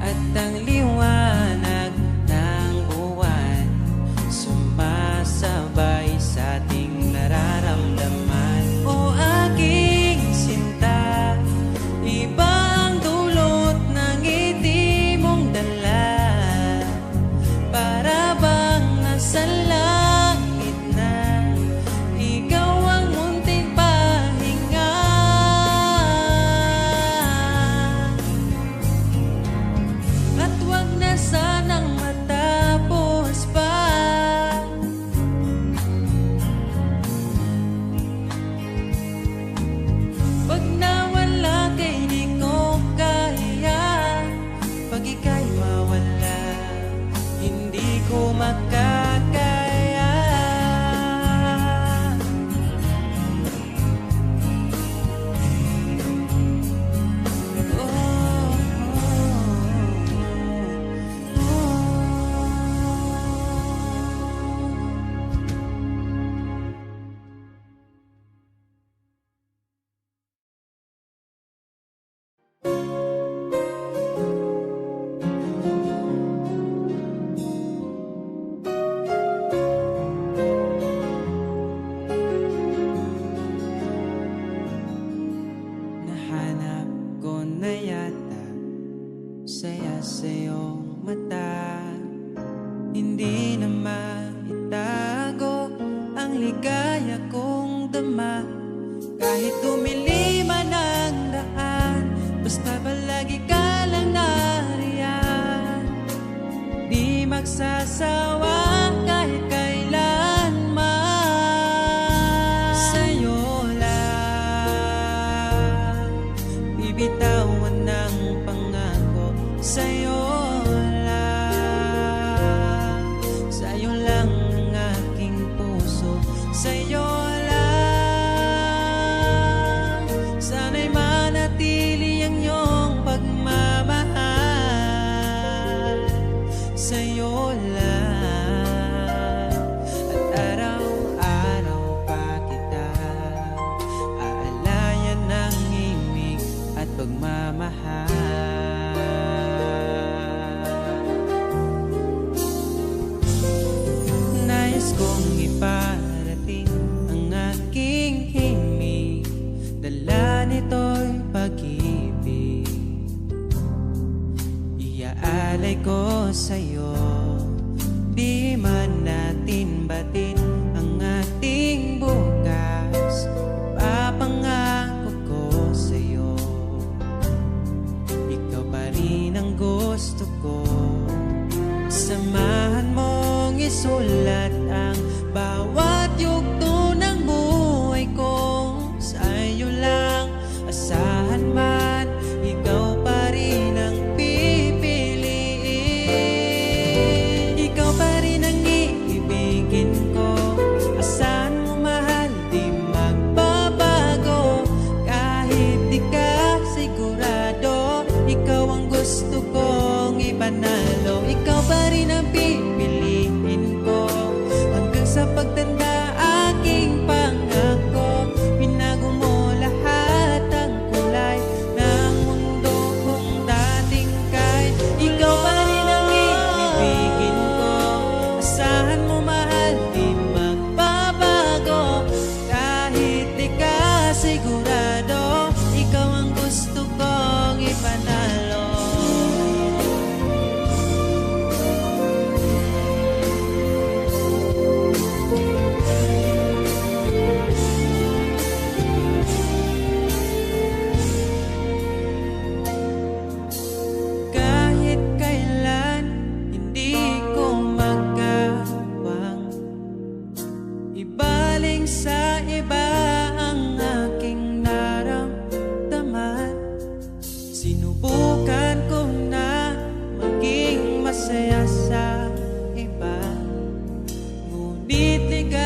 at ang liwanag ng buwan sumasabay sa ating nararamdaman. O aking sinta, iba ang dulot ng ngiti mong dala, para bang nasa langit na ikaw ang munting pahinga. At wag na sanang matapos pa. Pag nawala kay di ko kaya, pag ika'y mawala, hindi ko makakaya. Nahanap ko na yata saya sa iyong mata, hindi na maitago ang ligaya kong dama. Kahit tumili man ang daan, basta palagi ka lang nariyan, di magsasawa kahit kailanman. Sa'yo lang bibitawan ng pangako, sa'yo lang, sa'yo lang ang aking puso, sa'yo lang. Sana'y manatili ang iyong pagmamahal, sa'yo lang. At araw-araw pa kita aalayan ng himig at pagmamahal. Nais kong iparating ang aking himig, dala nito'y pag-ibig. Iaalay ko sa'yo, di man natin batin ang ating bukas. Papangako ko sa'yo, ikaw pa rin ang gusto ko. Samahan mong isulat ang bawat yugto ng buhay ko, sa'yo lang asahan man, ikaw pa rin ang pipiliin. Ikaw pa rin ang iibigin ko, asahan mo mahal, di magbabago. Kahit di ka sigurado, ikaw ang gusto kong ipanalo. Ikaw pa rin ang pipiliin ko, hanggang sa pagtanda aking pangako. Binago mo lahat ang kulay ng mundo kung dating kay. Ikaw pa rin ang iibigin ko, asahan mo mahal, di magbabago. Kahit di ka sigurado, ikaw ang gusto kong ipanalo. Kahit kailan hindi ko magawang ibaling sa iba ang aking naramdaman. Sinubukan ko na maging masaya sa iba, ngunit ligaw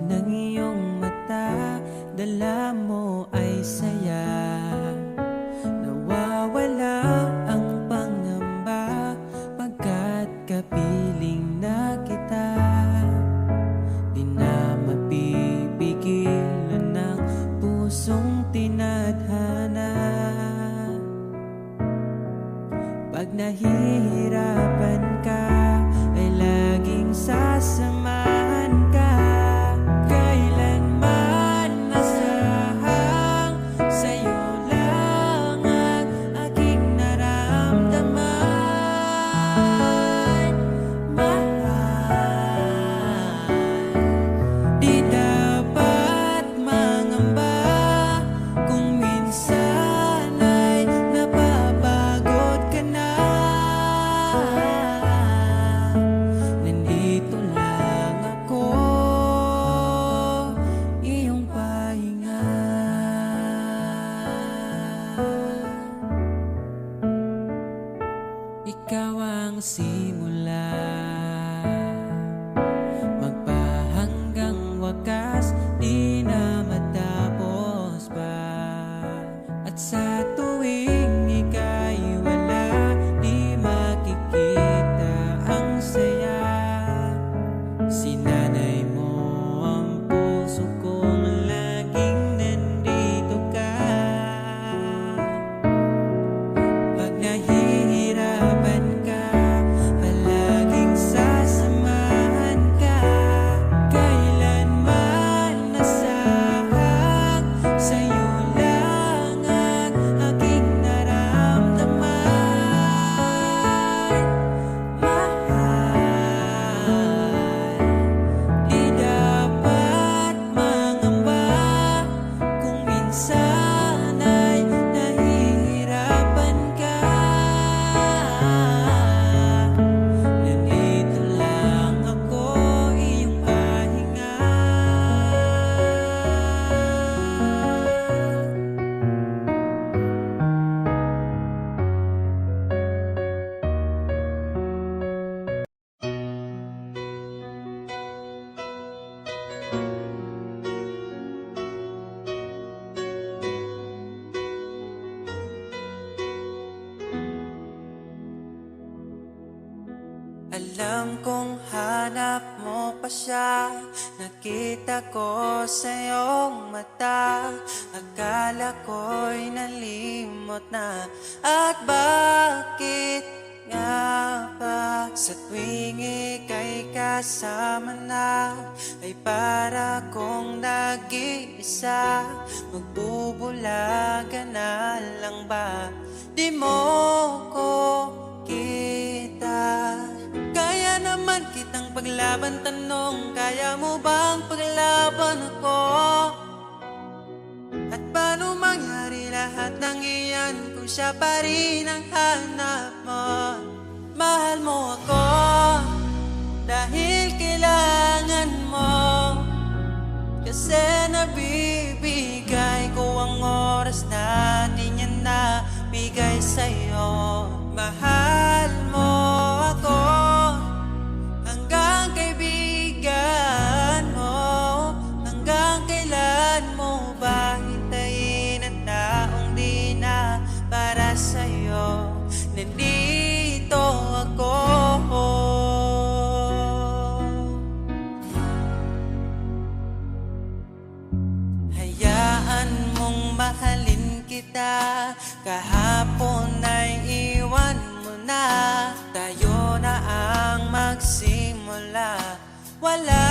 ng iyong mata, dala mo ay saya. Nawawala ang pangamba pagkat kapiling na kita. Di na mapipigilan ng pusong tinadhana. Pag nahihirapan ka, ay laging sasamahan ka. Kailanman masahang sa'yo lang ang aking naramdaman. Mahal, di dapat mangamba kung minsan ay napapagod ka na. Nandito lang ako, iyong pahinga. Ikaw ang simula, magpahanggang wakas, di na matapos pa. At sa tuwing ika'y wala, di makikita ang saya. Sinanay mo ang puso kong laging nandito ka. Pag nahihirapan ka, palaging sasamahan ka. Kailanman nasahang sa'yo lang ang aking naramdaman. Mahal, di dapat mangamba kung minsan ay nahihirapan ka. Nandito lang ako, iyong pahinga. Alam kong hanap mo pa siya, nakita ko sa iyong mata. Akala ko'y nalimot na, at bakit nga ba sa tuwing ika'y kasama na, ay para kong nag-iisa. Magbubulaga na lang ba? Di mo ko kita. Kaya naman kitang paglaban, tanong, kaya mo bang paglaban ako? At paano mangyari lahat ng iyan kung siya pa rin ang hanap mo? Mahal mo ako dahil kailangan mo, kasi nabibigay ko ang oras na di niya nabigay sa'yo. Mahal mo ako hanggang kaibigan mo. Hanggang kailan mo ba hintayin ang taong di na para sa'yo? Nandito ako. Hayaan mong mahalin kita, kahapon ay iwan mo na. Tayo na ang magsimula, wala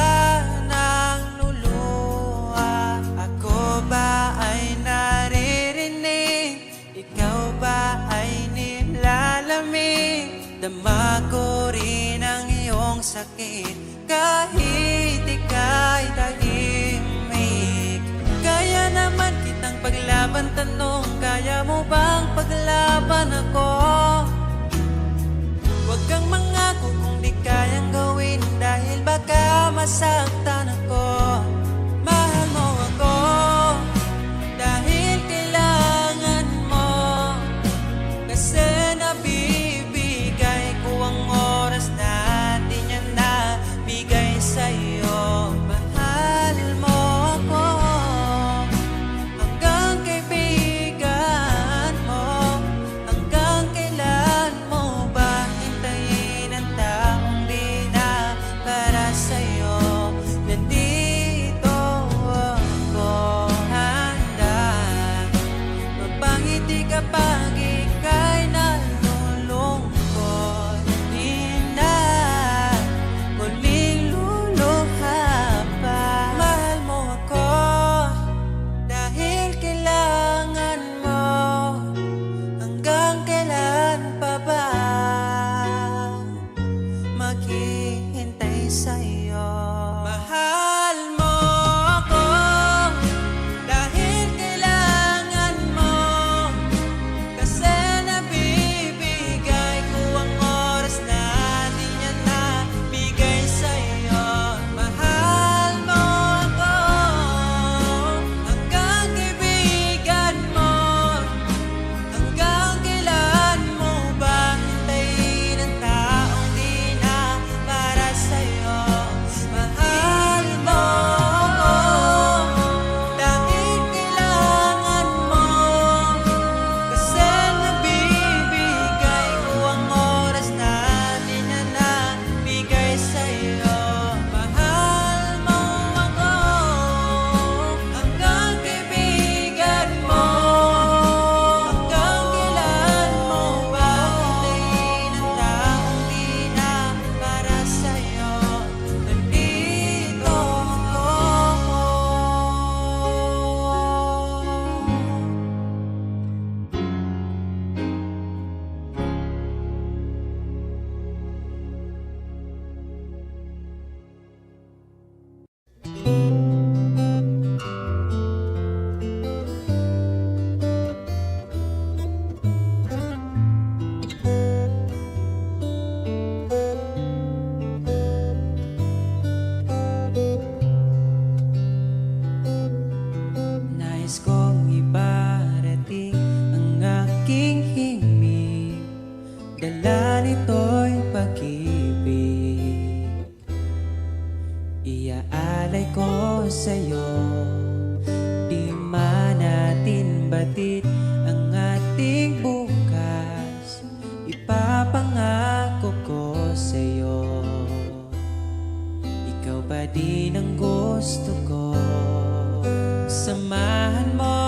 nang luluha. Ako ba ay naririnig? Ikaw ba ay nilalamig? Dama ko rin ang iyong sakit kahit ika'y tahimik. Kaya naman kitang paglaban, tanong, kaya mo bang paglaban ako? Huwag kang mangako kung di kayang gawin, dahil baka masaktan ako. Mahal mo ako dahil kailangan mo, kasi nabibigay ko ang oras na di niya nabigay sa'yo. Mahal Nais kong ibarating ang aking himig, dala nito'y pag-ibig. Iaalay ko sa'yo, di man natin batid ang ating bukas. Ipapangako ko sa'yo, ikaw pa din ang gusto ko. Samahan mo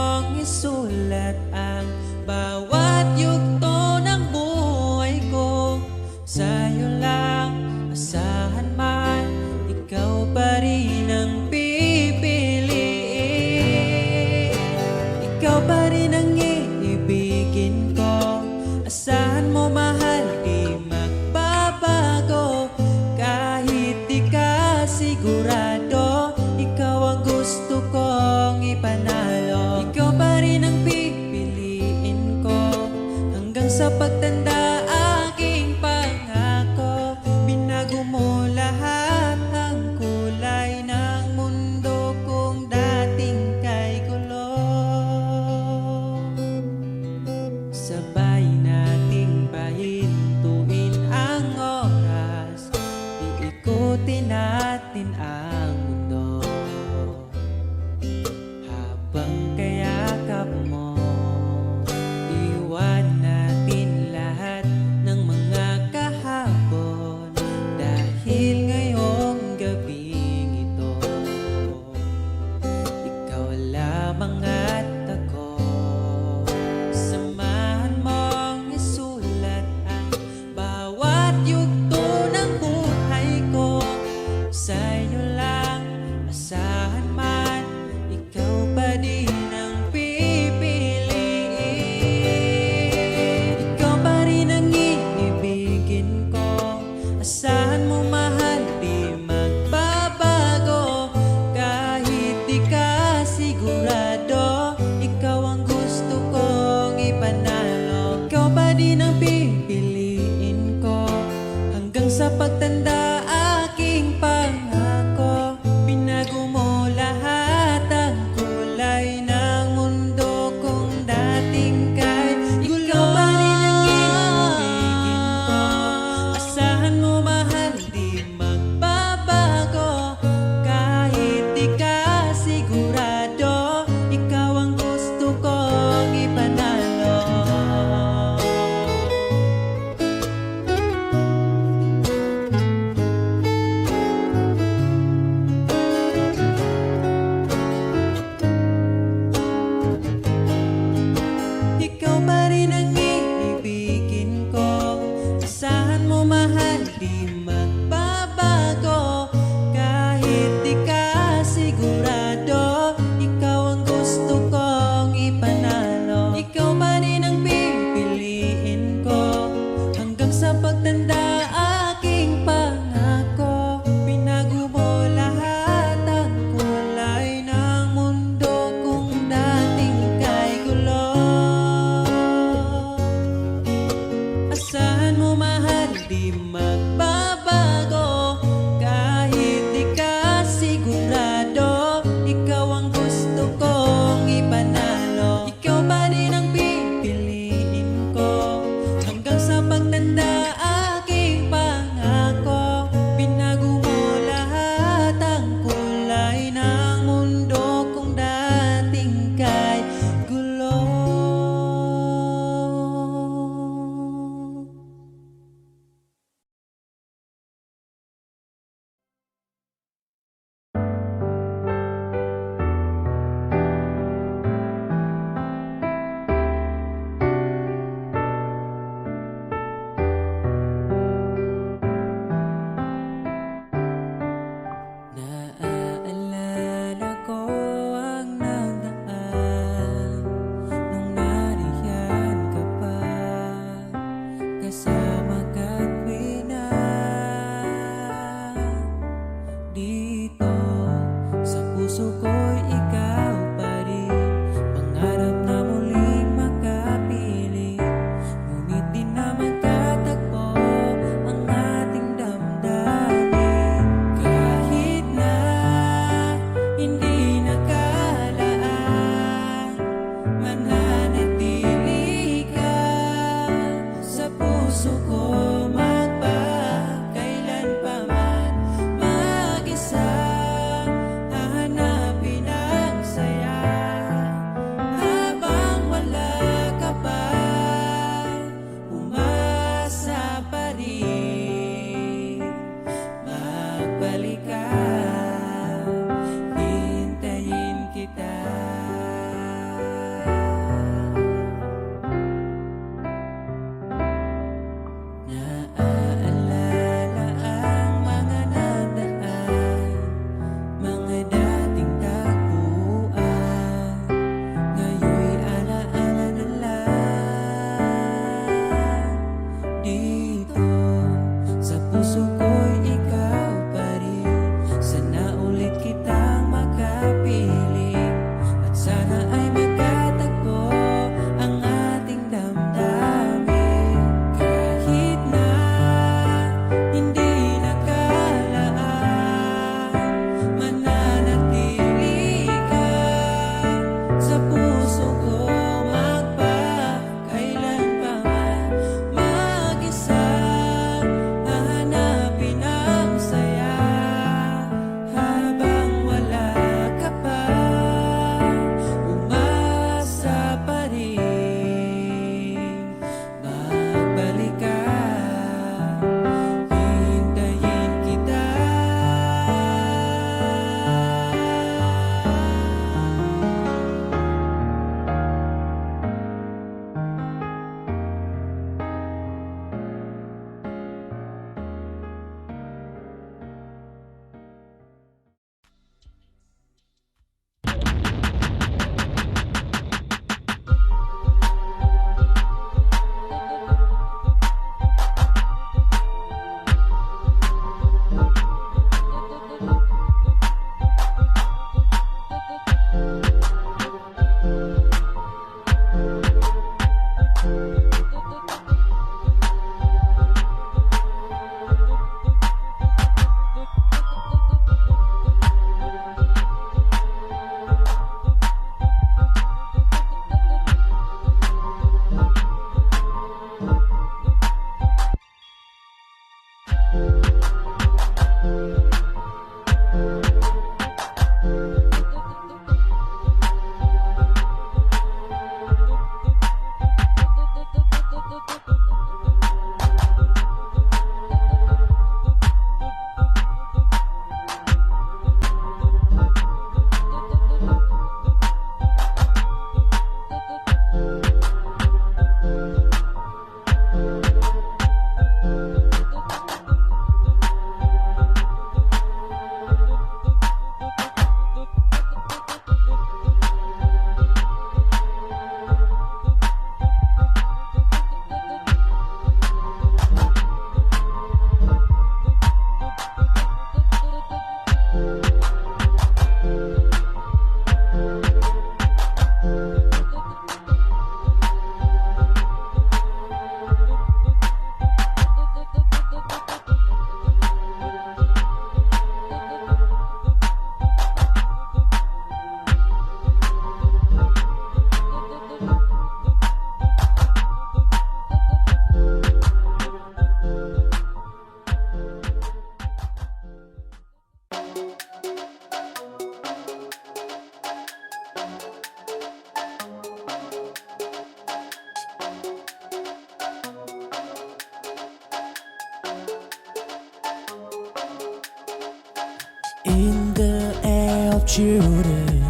In the air of children,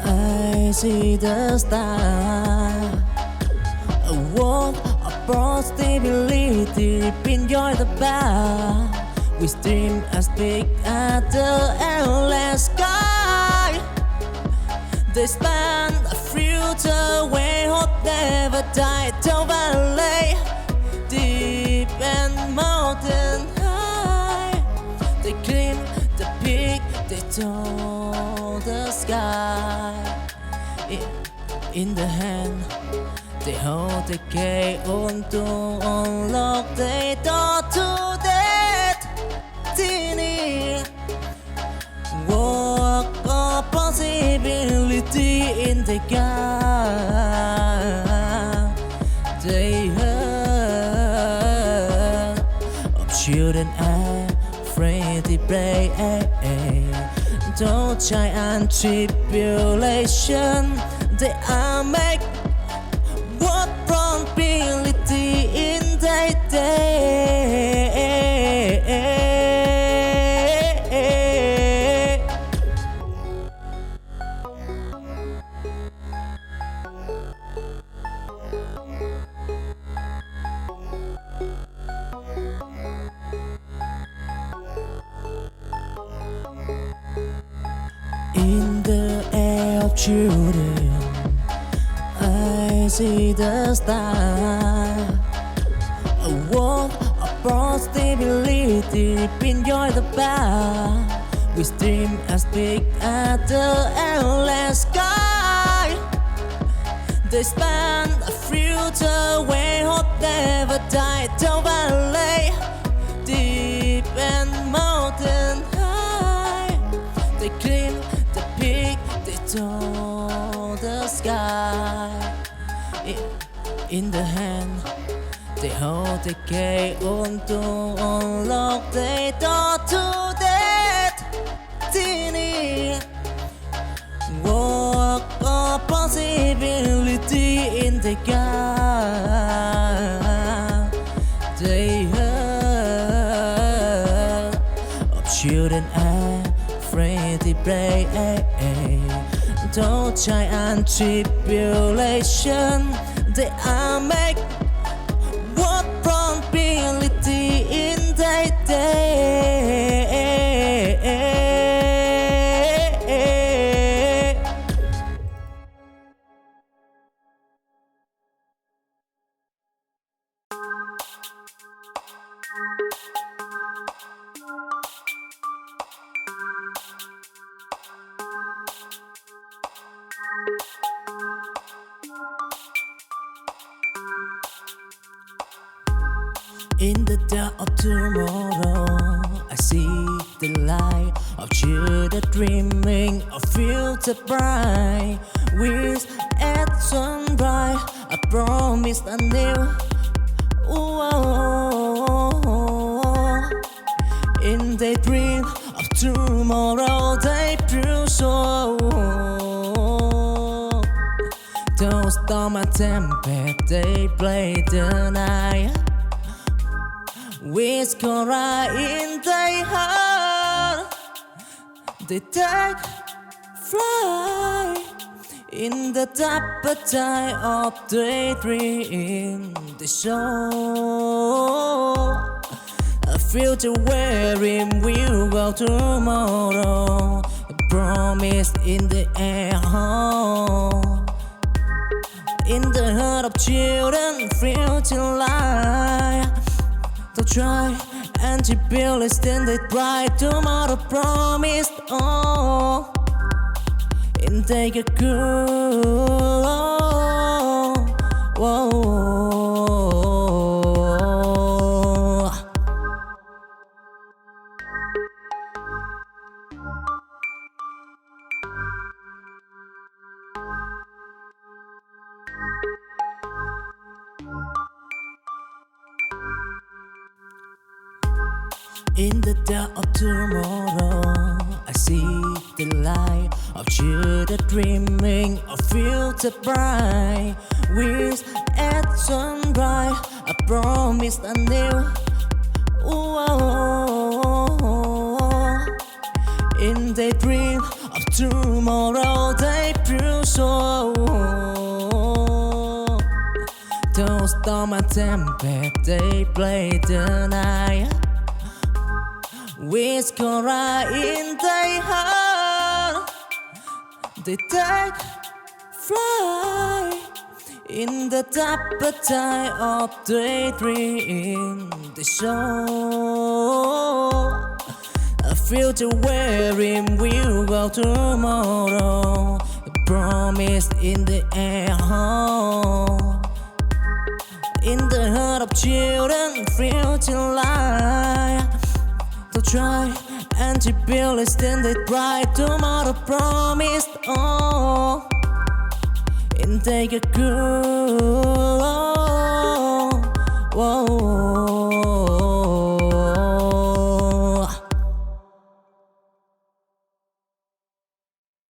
I see the star. A world of possibility, enjoy the bar. We dream as big as the endless sky. They span a future where hope never died. Down valley, deep and mountain high. They climb the peak, they touch the sky. In the hand, they hold the key on to unlock the door to destiny. Walk of possibility in the God. They heard of children afraid to play. Don't giant tribulation. They are make what probability in their day. In the air of children, I see the star. A world of possibility, enjoy the bar. We dream as big as the endless sky. They span a future where hope never died. Down valley, deep and mountain high. They climb the peak, they touch the sky. In the hand, they hold the key on to unlock the door to destiny. Walk of possibility in the God. They heard of children afraid to play. Don't giant tribulation. They are make what probability in their day. In the dark of tomorrow, I see the light of children dreaming of future bright. With at sunrise, I promise anew. In the dream of tomorrow, they prove so. Those storm and tempest, they play the night. With Cora in their heart, they take flight in the appetite of the dream. They show a future wherein we'll go tomorrow. A promise in the air. In the heart of children, future life. To try and to build a standard bright tomorrow promised. And take a cool. In the dark of tomorrow, I see the light of children dreaming of future bright. With at sunrise, I promise anew. they dream of tomorrow, they feel so. Those storm and tempest, they play the night. Whisper in their heart, they take flight in the deeper tide of daydream. They show a future wherein we'll go tomorrow. A promise in the air. In the heart of children, future light. They'll try and to build a standard bright tomorrow promised. Oh, and take a good.